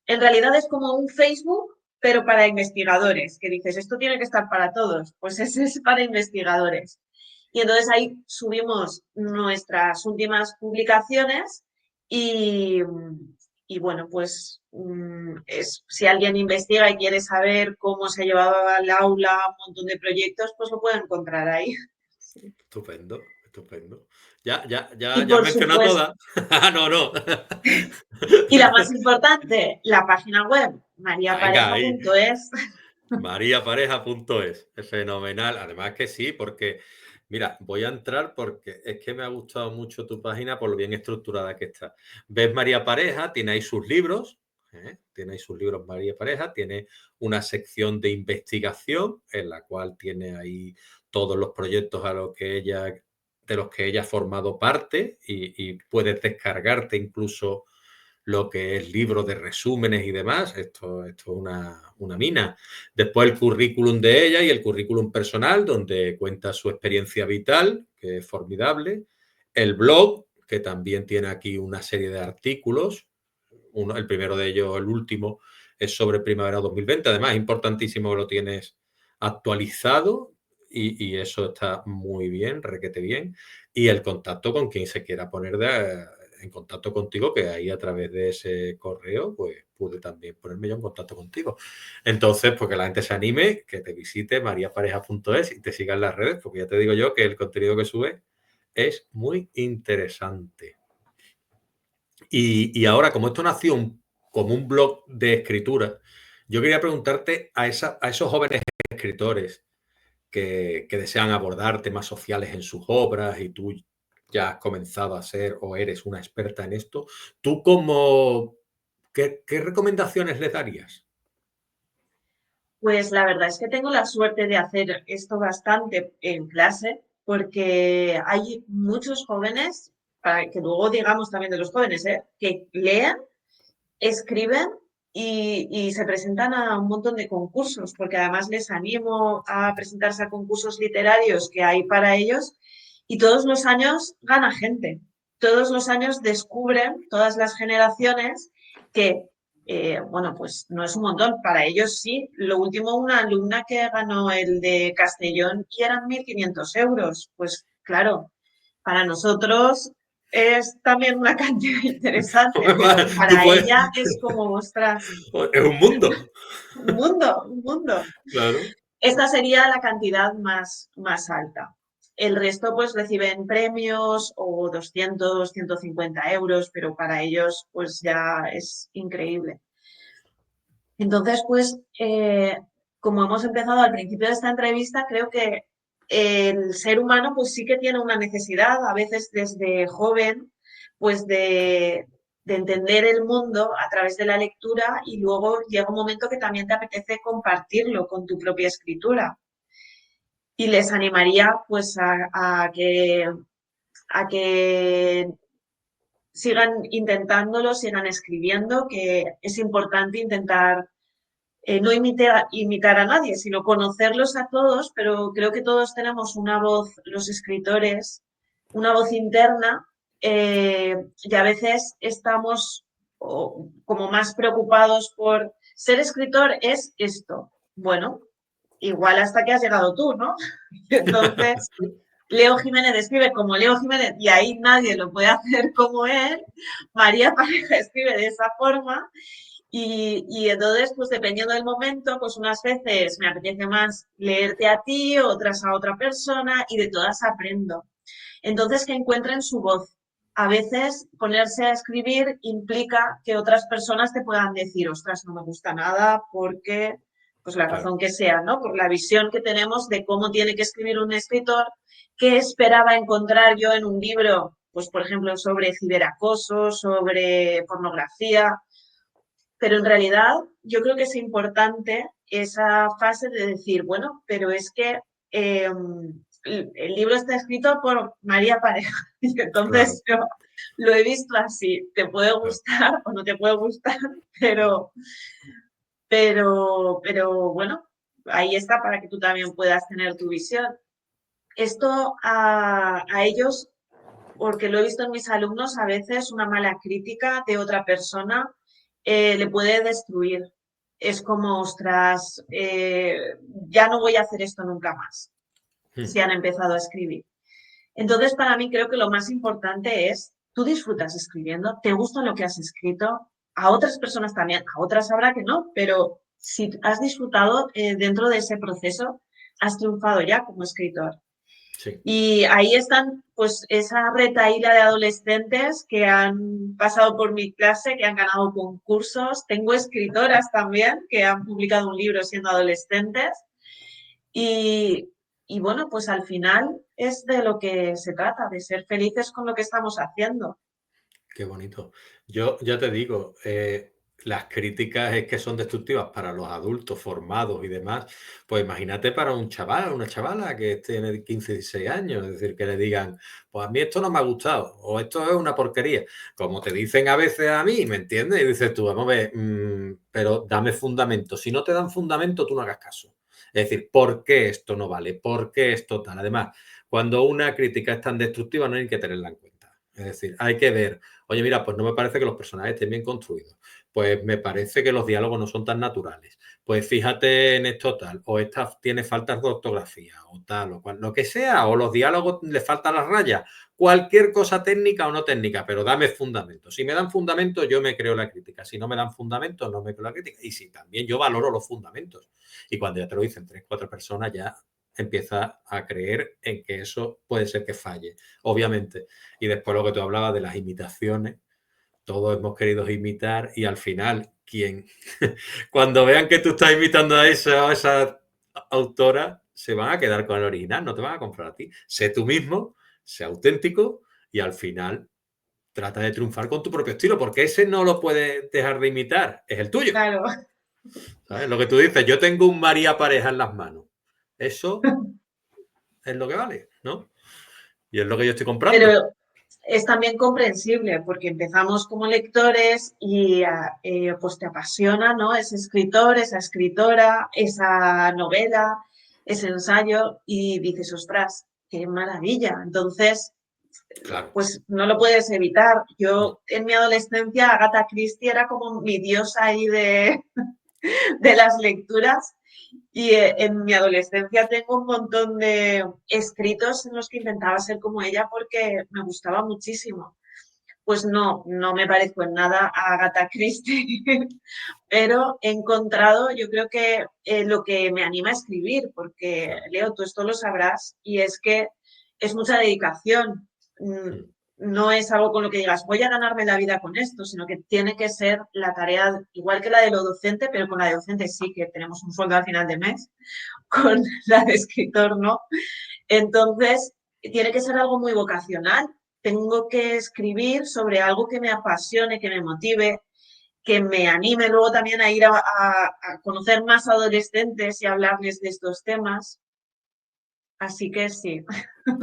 en realidad es como un Facebook, pero para investigadores, que dices, esto tiene que estar para todos, pues ese es para investigadores. Y entonces ahí subimos nuestras últimas publicaciones y, y bueno, pues si alguien investiga y quiere saber cómo se ha llevado al aula un montón de proyectos, pues lo puede encontrar ahí. Sí. Estupendo, estupendo. Ya Y has por mencionado supuesto, todas. Ah, no, no. y la más importante, la página web, Venga, ahí. mariapareja.es. Mariapareja.es. Es fenomenal. Además que sí, porque, mira, voy a entrar porque es que me ha gustado mucho tu página por lo bien estructurada que está. Ves María Pareja, tiene ahí sus libros, tiene ahí sus libros María Pareja, tiene una sección de investigación en la cual tiene ahí todos los proyectos de los que ella ha formado parte y puedes descargarte incluso lo que es libro de resúmenes y demás. Esto es una mina. Después el currículum de ella y el currículum personal, donde cuenta su experiencia vital, que es formidable. El blog, que también tiene aquí una serie de artículos. El primero de ellos, el último, es sobre primavera 2020. Además, es importantísimo que lo tienes actualizado y eso está muy bien, requete bien. Y el contacto con quien se quiera poner en contacto contigo, que ahí a través de ese correo, pues pude también ponerme yo en contacto contigo. Entonces, pues que la gente se anime, que te visite mariapareja.es y te siga en las redes, porque ya te digo yo que el contenido que sube es muy interesante. Y ahora, como esto nació como un blog de escritura, yo quería preguntarte a esos jóvenes escritores que desean abordar temas sociales en sus obras y tú ya has comenzado a ser o eres una experta en esto, ¿tú qué recomendaciones les darías? Pues la verdad es que tengo la suerte de hacer esto bastante en clase, porque hay muchos jóvenes, para que luego digamos también de los jóvenes, que leen, escriben y se presentan a un montón de concursos, porque además les animo a presentarse a concursos literarios que hay para ellos y todos los años gana gente. Todos los años descubren todas las generaciones que, bueno, pues no es un montón, para ellos sí. Lo último, una alumna que ganó el de Castellón y eran 1.500 euros. Pues claro, para nosotros es también una cantidad interesante, pero Tú para puedes, ella es como, ostras, es un mundo, un mundo, un mundo. claro. Esta sería la cantidad más alta. El resto pues reciben premios o 200, 150 euros, pero para ellos pues ya es increíble. Entonces pues como hemos empezado al principio de esta entrevista, creo que el ser humano pues sí que tiene una necesidad, a veces desde joven, pues de entender el mundo a través de la lectura y luego llega un momento que también te apetece compartirlo con tu propia escritura. Y les animaría pues a que sigan intentándolo, sigan escribiendo, que es importante intentar no imitar a nadie, sino conocerlos a todos, pero creo que todos tenemos una voz, los escritores, una voz interna, y a veces estamos como más preocupados por ser escritor es esto. Bueno, igual hasta que has llegado tú, ¿no? Entonces, Leo Jiménez escribe como Leo Jiménez y ahí nadie lo puede hacer como él. María Pareja escribe de esa forma Y entonces, pues dependiendo del momento, pues unas veces me apetece más leerte a ti, otras a otra persona y de todas aprendo. Entonces, que encuentren su voz. A veces ponerse a escribir implica que otras personas te puedan decir, ostras, no me gusta nada porque, pues la Claro, razón que sea, ¿no? Por la visión que tenemos de cómo tiene que escribir un escritor, qué esperaba encontrar yo en un libro, pues por ejemplo, sobre ciberacoso, sobre pornografía, pero en realidad yo creo que es importante esa fase de decir, bueno, pero es que el libro está escrito por María Pareja y claro, entonces yo lo he visto así. Te puede claro. gustar o no te puede gustar, pero bueno, ahí está para que tú también puedas tener tu visión. Esto a ellos, porque lo he visto en mis alumnos, a veces una mala crítica de otra persona le puede destruir. Es como, ostras, ya no voy a hacer esto nunca más, Hmm. si han empezado a escribir. Entonces, para mí creo que lo más importante es, tú disfrutas escribiendo, te gusta lo que has escrito, a otras personas también, a otras habrá que no, pero si has disfrutado dentro de ese proceso, has triunfado ya como escritor. Sí. Y ahí están, pues, esa retahíla de adolescentes que han pasado por mi clase, que han ganado concursos. Tengo escritoras también que han publicado un libro siendo adolescentes. Y, y bueno, pues al final es de lo que se trata, de ser felices con lo que estamos haciendo. Qué bonito. Yo ya te digo, las críticas es que son destructivas para los adultos formados y demás. Pues imagínate para un chaval, una chavala que tiene 15, 16 años, es decir, que le digan, pues a mí esto no me ha gustado, o esto es una porquería, como te dicen a veces a mí, ¿me entiendes? Y dices tú, vamos a ver, pero dame fundamento. Si no te dan fundamento, tú no hagas caso. Es decir, ¿por qué esto no vale? ¿Por qué esto tal? Además, cuando una crítica es tan destructiva, no hay que tenerla en cuenta. Es decir, hay que ver. Oye, mira, pues no me parece que los personajes estén bien construidos. Pues me parece que los diálogos no son tan naturales. Pues fíjate en esto tal, o esta tiene faltas de ortografía, o tal, o cual, lo que sea, o los diálogos le faltan las rayas. Cualquier cosa técnica o no técnica, pero dame fundamento. Si me dan fundamento, yo me creo la crítica. Si no me dan fundamento, no me creo la crítica. Y si también yo valoro los fundamentos. Y cuando ya te lo dicen tres, cuatro personas, ya empieza a creer en que eso puede ser que falle, obviamente. Y después lo que tú hablabas de las imitaciones, todos hemos querido imitar y al final, quien cuando vean que tú estás imitando a esa autora, se van a quedar con el original, no te van a comprar a ti. Sé tú mismo, sé auténtico y al final trata de triunfar con tu propio estilo, porque ese no lo puedes dejar de imitar, es el tuyo. Claro. ¿Sabes? Lo que tú dices, yo tengo un María Pareja en las manos. Eso es lo que vale, ¿no? Y es lo que yo estoy comprando. Pero es también comprensible porque empezamos como lectores y pues te apasiona, ¿no? Ese escritor, esa escritora, esa novela, ese ensayo y dices, ostras, qué maravilla. Entonces, Claro. pues no lo puedes evitar. No. Yo en mi adolescencia, Agatha Christie era como mi diosa ahí de las lecturas y en mi adolescencia tengo un montón de escritos en los que intentaba ser como ella porque me gustaba muchísimo. Pues no, no me parezco en nada a Agatha Christie, pero he encontrado, yo creo que lo que me anima a escribir, porque Claro. Leo, tú esto lo sabrás, y es que es mucha dedicación. Mm, Mm. No es algo con lo que digas, voy a ganarme la vida con esto, sino que tiene que ser la tarea, igual que la de lo docente, pero con la de docente sí que tenemos un sueldo al final de mes, con la de escritor, ¿no? Entonces, tiene que ser algo muy vocacional. Tengo que escribir sobre algo que me apasione, que me motive, que me anime luego también a ir a conocer más adolescentes y hablarles de estos temas. Así que sí.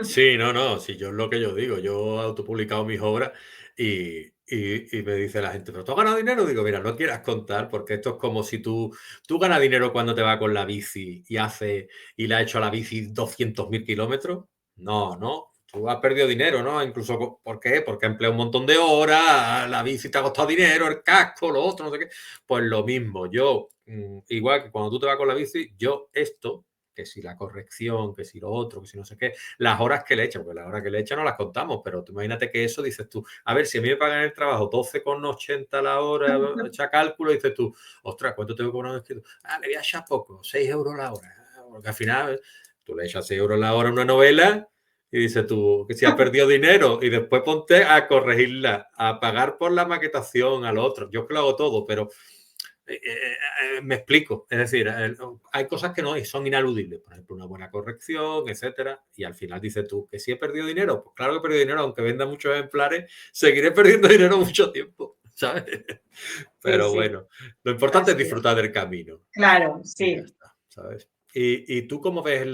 Sí, no, no, sí, yo es lo que yo digo, yo he autopublicado mis obras y me dice la gente, ¿pero tú has ganado dinero? Digo, mira, no quieras contar porque esto es como si tú ganas dinero cuando te vas con la bici y le has hecho a la bici 200.000 kilómetros. No, no, tú has perdido dinero, ¿no? Incluso, ¿por qué? Porque emplea un montón de horas, la bici te ha costado dinero, el casco, lo otro, no sé qué. Pues lo mismo, yo, igual que cuando tú te vas con la bici, yo esto que si la corrección, que si lo otro, que si no sé qué, las horas que le echan, porque las horas que le echan no las contamos, pero tú imagínate que eso dices tú, a ver, si a mí me pagan el trabajo 12,80 la hora, echa cálculo, y dices tú, ostras, ¿cuánto tengo que cobrar un escritor? Le voy a echar poco, 6 euros la hora, porque al final tú le echas 6 euros la hora a una novela y dices tú que si has perdido dinero y después ponte a corregirla, a pagar por la maquetación, al otro. Yo que lo hago todo, pero me explico. Es decir, hay cosas que no son inaludibles. Por ejemplo, una buena corrección, etcétera. Y al final dices tú que si he perdido dinero, pues claro que he perdido dinero, aunque venda muchos ejemplares, seguiré perdiendo dinero mucho tiempo, ¿sabes? Sí, Pero sí, bueno, lo importante es así es. disfrutar del camino. Claro, Y ya sí. está, ¿sabes? ¿Y tú cómo ves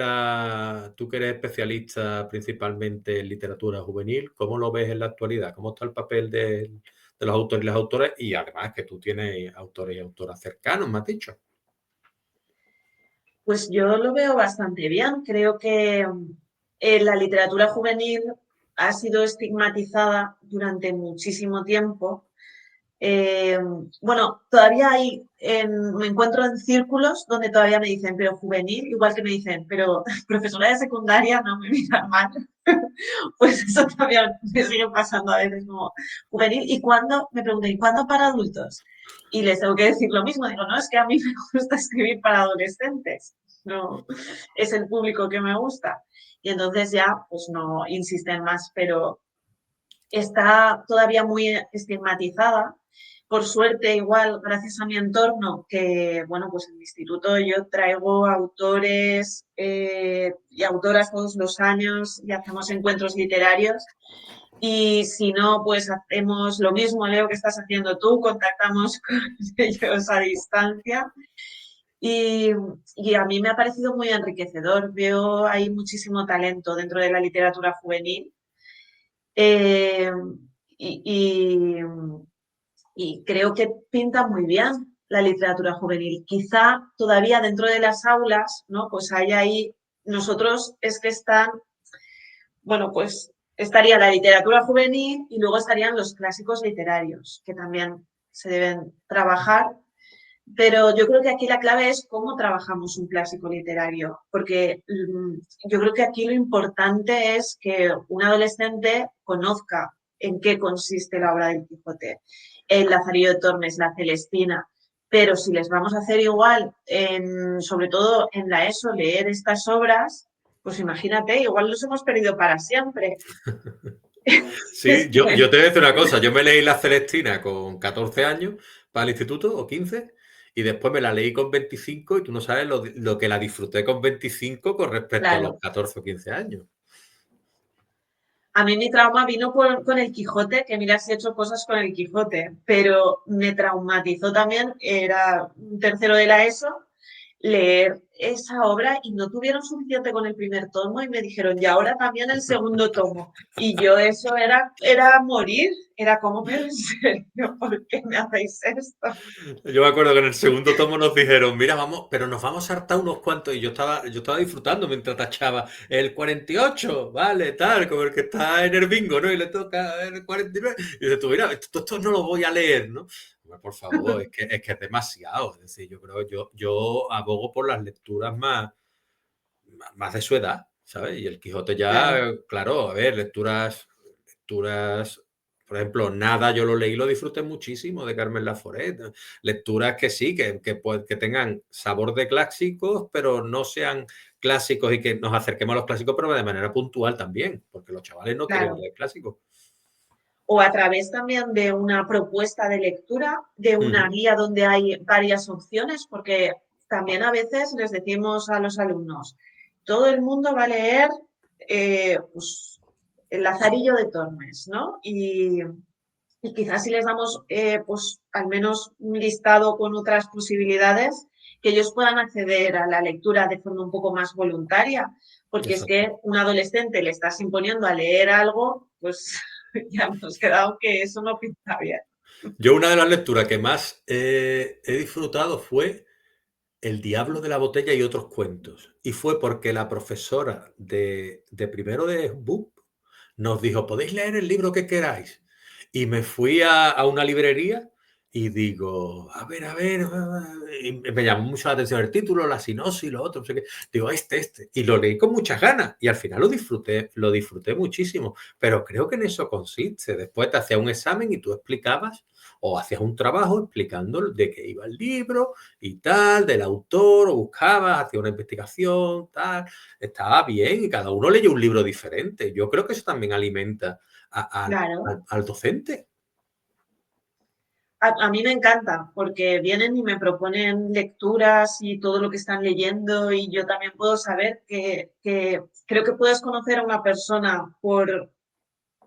tú que eres especialista principalmente en literatura juvenil, cómo lo ves en la actualidad? ¿Cómo está el papel de los autores y las autoras? Y además que tú tienes autores y autoras cercanos, me has dicho. Pues yo lo veo bastante bien. Creo que la literatura juvenil ha sido estigmatizada durante muchísimo tiempo. Eh, bueno, todavía me encuentro en círculos donde todavía me dicen, pero juvenil, igual que me dicen, pero profesora de secundaria, no me miran mal. Pues eso todavía me sigue pasando a veces como juvenil. ¿Y cuándo? Me preguntan, ¿y cuándo para adultos? Y les tengo que decir lo mismo. Digo, no, es que a mí me gusta escribir para adolescentes. No, es el público que me gusta. Y entonces ya, pues no insisten más, pero está todavía muy estigmatizada. Por suerte, igual, gracias a mi entorno, que, bueno, pues en mi instituto yo traigo autores y autoras todos los años y hacemos encuentros literarios. Y si no, pues hacemos lo mismo, Leo, que estás haciendo tú, contactamos con ellos a distancia. Y, y a mí me ha parecido muy enriquecedor. Veo ahí muchísimo talento dentro de la literatura juvenil. Eh, y, y, y creo que pinta muy bien la literatura juvenil. Quizá todavía dentro de las aulas, ¿no? Pues hay ahí, nosotros es que están, bueno, pues estaría la literatura juvenil y luego estarían los clásicos literarios, que también se deben trabajar, pero yo creo que aquí la clave es cómo trabajamos un clásico literario, porque yo creo que aquí lo importante es que un adolescente conozca en qué consiste la obra del Quijote, el Lazarillo de Tormes, la Celestina, pero si les vamos a hacer igual, sobre todo en la ESO, leer estas obras, pues imagínate, igual los hemos perdido para siempre. Sí, yo te voy a decir una cosa. Yo me leí La Celestina con 14 años para el instituto, o 15, y después me la leí con 25 y tú no sabes lo que la disfruté con 25 con respecto a los Claro. 14 o 15 años. A mí mi trauma vino con el Quijote, que mira, si he hecho cosas con el Quijote, pero me traumatizó también, era un tercero de la ESO, leer esa obra y no tuvieron suficiente con el primer tomo y me dijeron, y ahora también el segundo tomo. Y yo eso era morir, era como, pero en serio, ¿por qué me hacéis esto? Yo me acuerdo que en el segundo tomo nos dijeron, mira, vamos, pero nos vamos a hartar unos cuantos. Y yo estaba disfrutando mientras tachaba el 48, vale, tal, como el que está en el bingo, ¿no? Y le toca el 49. Y dices tú, mira, esto no lo voy a leer, ¿no? Hombre, por favor, es que es demasiado. Es decir, yo abogo por las lecturas más de su edad, ¿sabes? Y el Quijote Claro, ya, claro, a ver, lecturas, por ejemplo, Nada, yo lo leí y lo disfruté muchísimo de Carmen Laforet. Lecturas que sí, que tengan sabor de clásicos, pero no sean clásicos y que nos acerquemos a los clásicos, pero de manera puntual también, porque los chavales no quieren claro. leer clásicos. O a través también de una propuesta de lectura, de una Ujú. guía donde hay varias opciones, porque también a veces les decimos a los alumnos, todo el mundo va a leer pues, el Lazarillo de Tormes, ¿no? Y quizás si les damos pues al menos un listado con otras posibilidades, que ellos puedan acceder a la lectura de forma un poco más voluntaria, porque es Exacto. que un adolescente le estás imponiendo a leer algo, pues ya hemos quedado que eso no pinta bien. Yo una de las lecturas que más he disfrutado fue El diablo de la botella y otros cuentos. Y fue porque la profesora de primero de BUP nos dijo, podéis leer el libro que queráis. Y me fui a una librería y digo, a ver, y me llamó mucho la atención el título, la sinopsis, lo otro, no sé qué. Digo, este. Y lo leí con muchas ganas y al final lo disfruté muchísimo. Pero creo que en eso consiste. Después te hacías un examen y tú explicabas o hacías un trabajo explicando de qué iba el libro y tal, del autor, o buscabas, hacías una investigación, tal. Estaba bien y cada uno leyó un libro diferente. Yo creo que eso también alimenta Claro. al docente. A mí me encanta porque vienen y me proponen lecturas y todo lo que están leyendo y yo también puedo saber que creo que puedes conocer a una persona por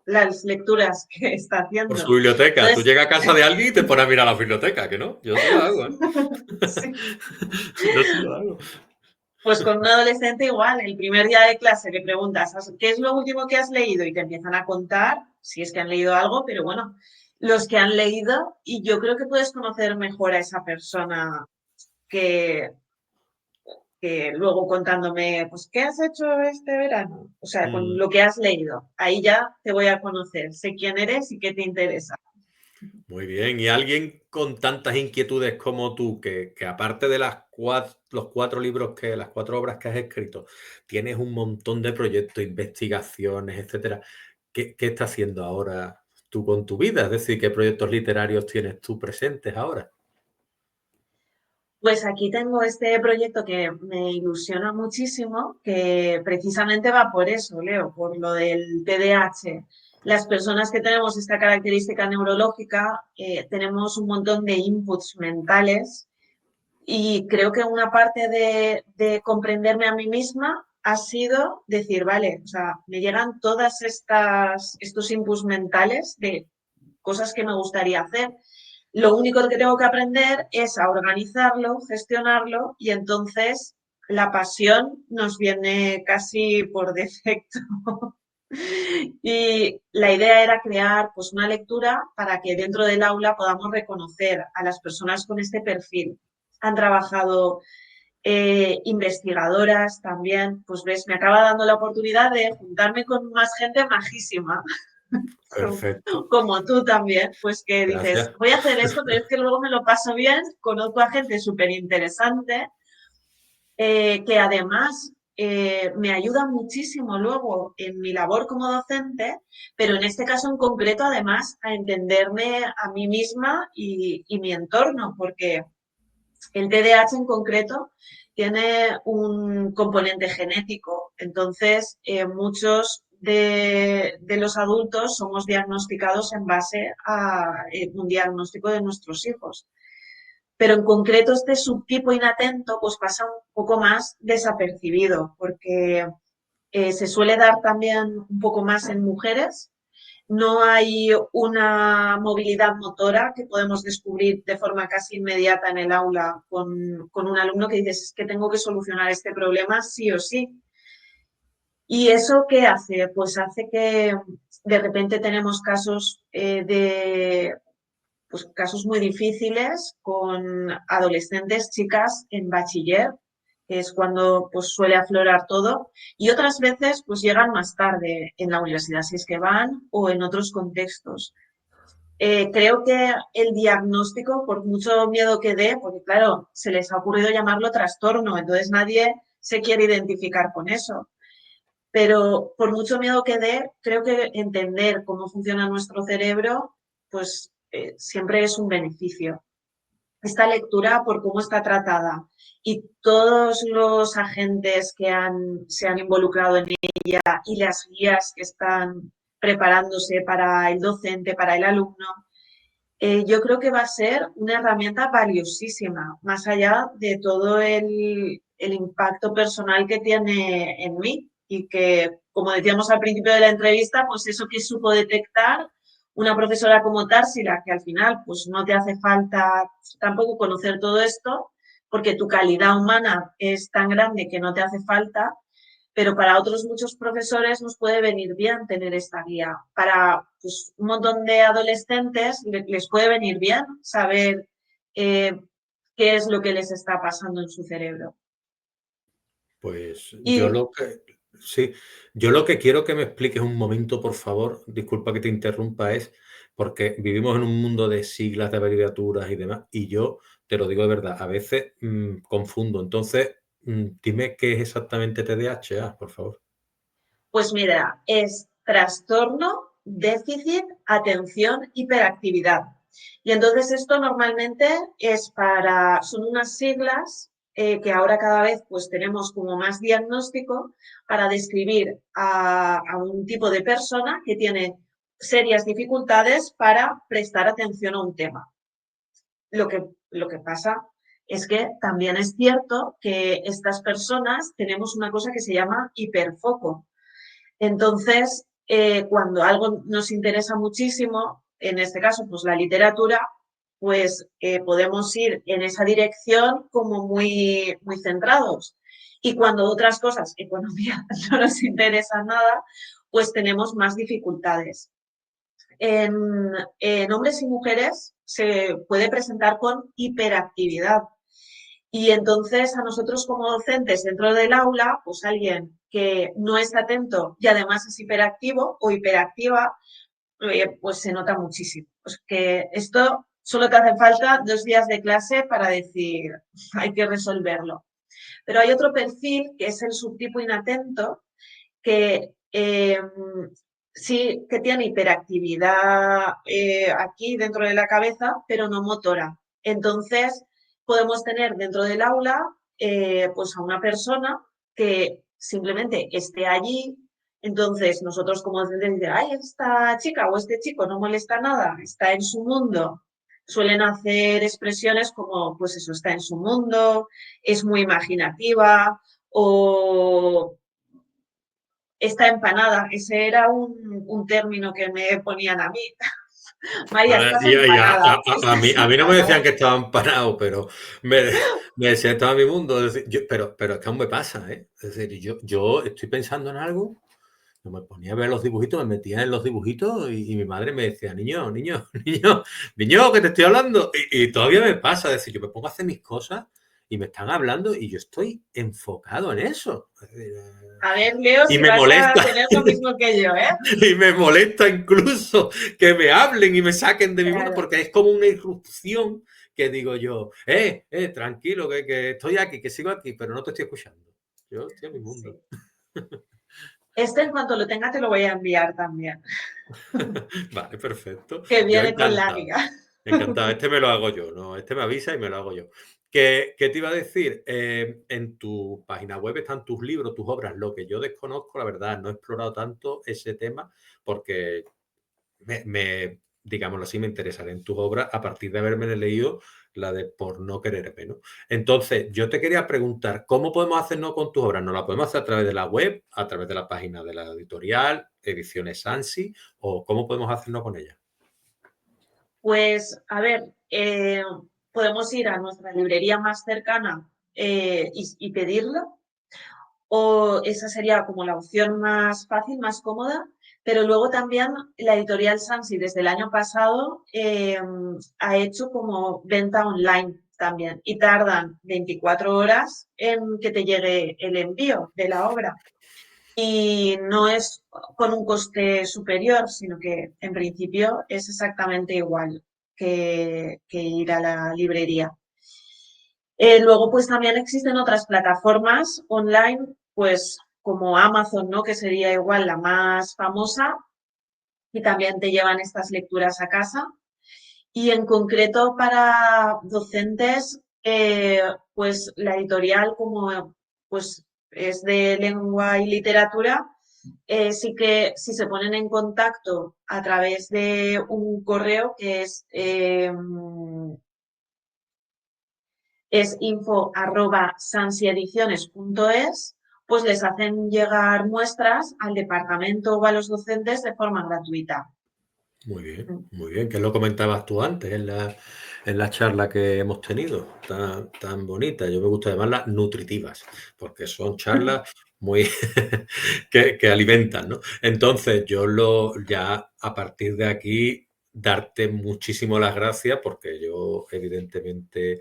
las lecturas que está Por su haciendo. biblioteca. Tú Entonces, llegas a casa de alguien y te pones a mirar la biblioteca, que no. Yo sí lo hago, ¿eh? sí. Yo sí lo hago. Pues con un adolescente igual, el primer día de clase le preguntas, ¿qué es lo último que has leído? Y te empiezan a contar, si es que han leído algo, pero bueno, los que han leído, y yo creo que puedes conocer mejor a esa persona que, que luego contándome, pues, ¿qué has hecho este verano? O sea, con Mm, lo que has leído. Ahí ya te voy a conocer, sé quién eres y qué te interesa. muy bien. Y alguien con tantas inquietudes como tú, que aparte de los 4 libros las 4 obras que has escrito, tienes un montón de proyectos, investigaciones, etcétera. ¿Qué estás haciendo ahora tú con tu vida? Es decir, ¿qué proyectos literarios tienes tú presentes ahora? Pues aquí tengo este proyecto que me ilusiona muchísimo, que precisamente va por eso, Leo, por lo del TDAH. Las personas que tenemos esta característica neurológica tenemos un montón de inputs mentales y creo que una parte de comprenderme a mí misma ha sido decir, vale, o sea, me llegan todas estos inputs mentales de cosas que me gustaría hacer. Lo único que tengo que aprender es a organizarlo, gestionarlo y entonces la pasión nos viene casi por defecto. Y la idea era crear pues una lectura para que dentro del aula podamos reconocer a las personas con este perfil. Han trabajado investigadoras también, pues ves, me acaba dando la oportunidad de juntarme con más gente majísima Perfecto. como tú también, pues que dices, Gracias. voy a hacer esto, pero es que luego me lo paso bien, conozco a gente súper interesante, que además me ayuda muchísimo luego en mi labor como docente, pero en este caso en concreto además a entenderme a mí misma y mi entorno, porque el TDAH en concreto tiene un componente genético, entonces muchos de los adultos somos diagnosticados en base a un diagnóstico de nuestros hijos. Pero en concreto este subtipo inatento pues pasa un poco más desapercibido porque se suele dar también un poco más en mujeres. No hay una movilidad motora que podemos descubrir de forma casi inmediata en el aula con un alumno que dices, es que tengo que solucionar este problema sí o sí. ¿Y eso qué hace? Pues hace que de repente tenemos casos pues, casos muy difíciles con adolescentes, chicas en bachiller, que es cuando pues, suele aflorar todo, y otras veces pues llegan más tarde en la universidad, si es que van, o en otros contextos. Creo que el diagnóstico, por mucho miedo que dé, porque claro, se les ha ocurrido llamarlo trastorno, entonces nadie se quiere identificar con eso. Pero por mucho miedo que dé, creo que entender cómo funciona nuestro cerebro, pues siempre es un beneficio. Esta lectura, por cómo está tratada y todos los agentes que se han involucrado en ella y las guías que están preparándose para el docente, para el alumno, yo creo que va a ser una herramienta valiosísima, más allá de todo el impacto personal que tiene en mí y que, como decíamos al principio de la entrevista, pues eso que supo detectar una profesora como Társila, que al final pues no te hace falta tampoco conocer todo esto, porque tu calidad humana es tan grande que no te hace falta, pero para otros muchos profesores nos puede venir bien tener esta guía. Para pues, un montón de adolescentes les puede venir bien saber eh, qué es lo que les está pasando en su cerebro. Pues Y sí, yo lo que quiero que me expliques un momento, por favor, disculpa que te interrumpa, es porque vivimos en un mundo de siglas, de abreviaturas y demás, y yo te lo digo de verdad, a veces confundo. Entonces, dime qué es exactamente TDAH, por favor. Pues mira, es trastorno, déficit, atención, hiperactividad. Y entonces esto normalmente son unas siglas que ahora cada vez pues tenemos como más diagnóstico para describir a un tipo de persona que tiene serias dificultades para prestar atención a un tema. Lo que pasa es que también es cierto que estas personas tenemos una cosa que se llama hiperfoco. Entonces, cuando algo nos interesa muchísimo, en este caso, pues la literatura, pues podemos ir en esa dirección como muy, muy centrados. Y cuando otras cosas, economía, no nos interesa nada, pues tenemos más dificultades. En, en hombres y mujeres se puede presentar con hiperactividad. Y entonces a nosotros como docentes dentro del aula, pues alguien que no es atento y además es hiperactivo o hiperactiva, pues se nota muchísimo. Pues que esto solo te hace falta 2 días de clase para decir, hay que resolverlo. Pero hay otro perfil que es el subtipo inatento, que sí que tiene hiperactividad aquí dentro de la cabeza, pero no motora. Entonces, podemos tener dentro del aula pues a una persona que simplemente esté allí. Entonces, nosotros como docentes decimos, ay, esta chica o este chico no molesta nada, está en su mundo. Suelen hacer expresiones como, pues eso, está en su mundo, es muy imaginativa o está empanada. Ese era un término que me ponían a mí. María, estás empanada, A estás mí no me decían empanada. que estaba empanado, pero me, me decían que estaba en mi mundo. Es decir, pero es que aún me pasa, ¿eh? Es decir, yo estoy pensando en algo, yo me ponía a ver los dibujitos, me metía en los dibujitos y mi madre me decía, niño, niño, niño, niño, que te estoy hablando. Y todavía me pasa, es decir, yo me pongo a hacer mis cosas y me están hablando y yo estoy enfocado en eso. Es decir, A ver, Leo, y si me vas a molesta. tener lo mismo que yo, ¿eh? Y me molesta incluso que me hablen y me saquen de mi mundo, Claro. porque es como una irrupción que digo yo, tranquilo, que estoy aquí, que sigo aquí, pero no te estoy escuchando. Yo estoy en mi mundo. Sí. Este, en cuanto lo tenga, te lo voy a enviar también, Vale, perfecto. que Yo viene con la encantado. guía. Encantado. Este me lo hago yo, ¿no? Este me avisa y me lo hago yo. ¿Qué te iba a decir? En tu página web están tus libros, tus obras. Lo que yo desconozco, la verdad, no he explorado tanto ese tema porque digámoslo así, me interesaré en tus obras a partir de haberme leído la de Por no quererme, ¿no? Entonces, yo te quería preguntar, ¿cómo podemos hacernos con tus obras? ¿Nos la podemos hacer a través de la web, a través de la página de la editorial, Ediciones Ansi, o cómo podemos hacernos con ella? Pues, a ver, podemos ir a nuestra librería más cercana y pedirlo, o esa sería como la opción más fácil, más cómoda, pero luego también la editorial Sansi desde el año pasado ha hecho como venta online también y tardan 24 horas en que te llegue el envío de la obra y no es con un coste superior, sino que en principio es exactamente igual que ir a la librería. Luego, pues también existen otras plataformas online, pues como Amazon, ¿no? Que sería igual la más famosa y también te llevan estas lecturas a casa. Y en concreto para docentes, pues la editorial como pues es de lengua y literatura, sí que si se ponen en contacto a través de un correo que es info@sansiediciones.es, pues les hacen llegar muestras al departamento o a los docentes de forma gratuita. Muy bien, que lo comentabas tú antes en la charla que hemos tenido, tan bonita. Yo me gusta llamarlas nutritivas, porque son charlas muy que alimentan, ¿no? Entonces, ya a partir de aquí, darte muchísimo las gracias, porque yo, evidentemente,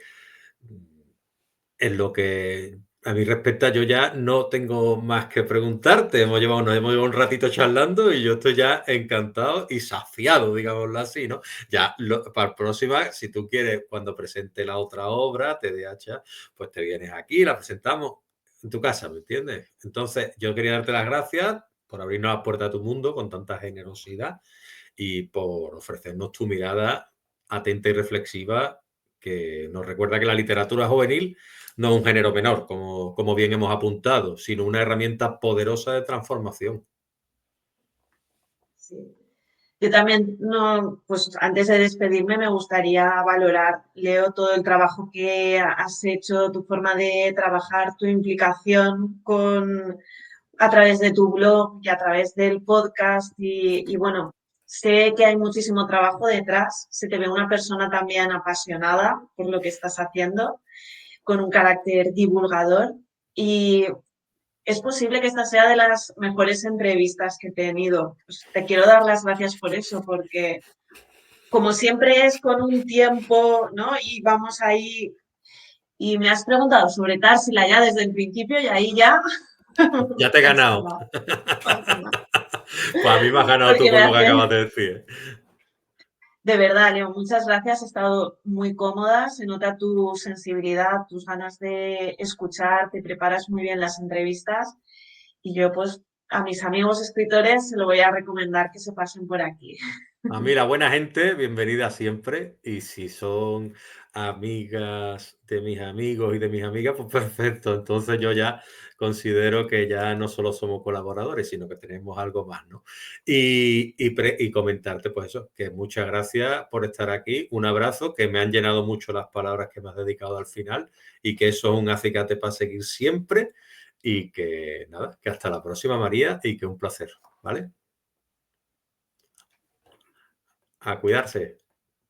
es lo que A mí respecta, yo ya no tengo más que preguntarte. Nos hemos llevado un ratito charlando y yo estoy ya encantado y saciado, digámoslo así, ¿no? Ya para la próxima, si tú quieres, cuando presente la otra obra, TDH, pues te vienes aquí, la presentamos en tu casa, ¿me entiendes? Entonces, yo quería darte las gracias por abrirnos las puertas a tu mundo con tanta generosidad y por ofrecernos tu mirada atenta y reflexiva que nos recuerda que la literatura juvenil no es un género menor, como bien hemos apuntado, sino una herramienta poderosa de transformación. Sí. Yo también, no, pues antes de despedirme, me gustaría valorar, Leo, todo el trabajo que has hecho, tu forma de trabajar, tu implicación a través de tu blog y a través del podcast. Y bueno, sé que hay muchísimo trabajo detrás. Se te ve una persona también apasionada por lo que estás haciendo, con un carácter divulgador. Y es posible que esta sea de las mejores entrevistas que he tenido. Pues te quiero dar las gracias por eso, porque como siempre es con un tiempo, ¿no? Y vamos ahí, y me has preguntado sobre Tarsila ya desde el principio y ahí ya Ya te he pasa ganado. nada, pasa nada. Pues a mí me has ganado tú Porque me con lo que acabas hace, de decir. de verdad, Leo, muchas gracias. He estado muy cómoda. Se nota tu sensibilidad, tus ganas de escuchar, te preparas muy bien las entrevistas. Y yo, pues, a mis amigos escritores se lo voy a recomendar que se pasen por aquí. A mí la buena gente, bienvenida siempre. Y si son amigas de mis amigos y de mis amigas, pues perfecto. Entonces yo ya considero que ya no solo somos colaboradores, sino que tenemos algo más, ¿no? Y comentarte, pues eso, que muchas gracias por estar aquí. Un abrazo, que me han llenado mucho las palabras que me has dedicado al final y que eso es un acicate para seguir siempre. Y que nada, que hasta la próxima, María, y que un placer, ¿vale? A cuidarse.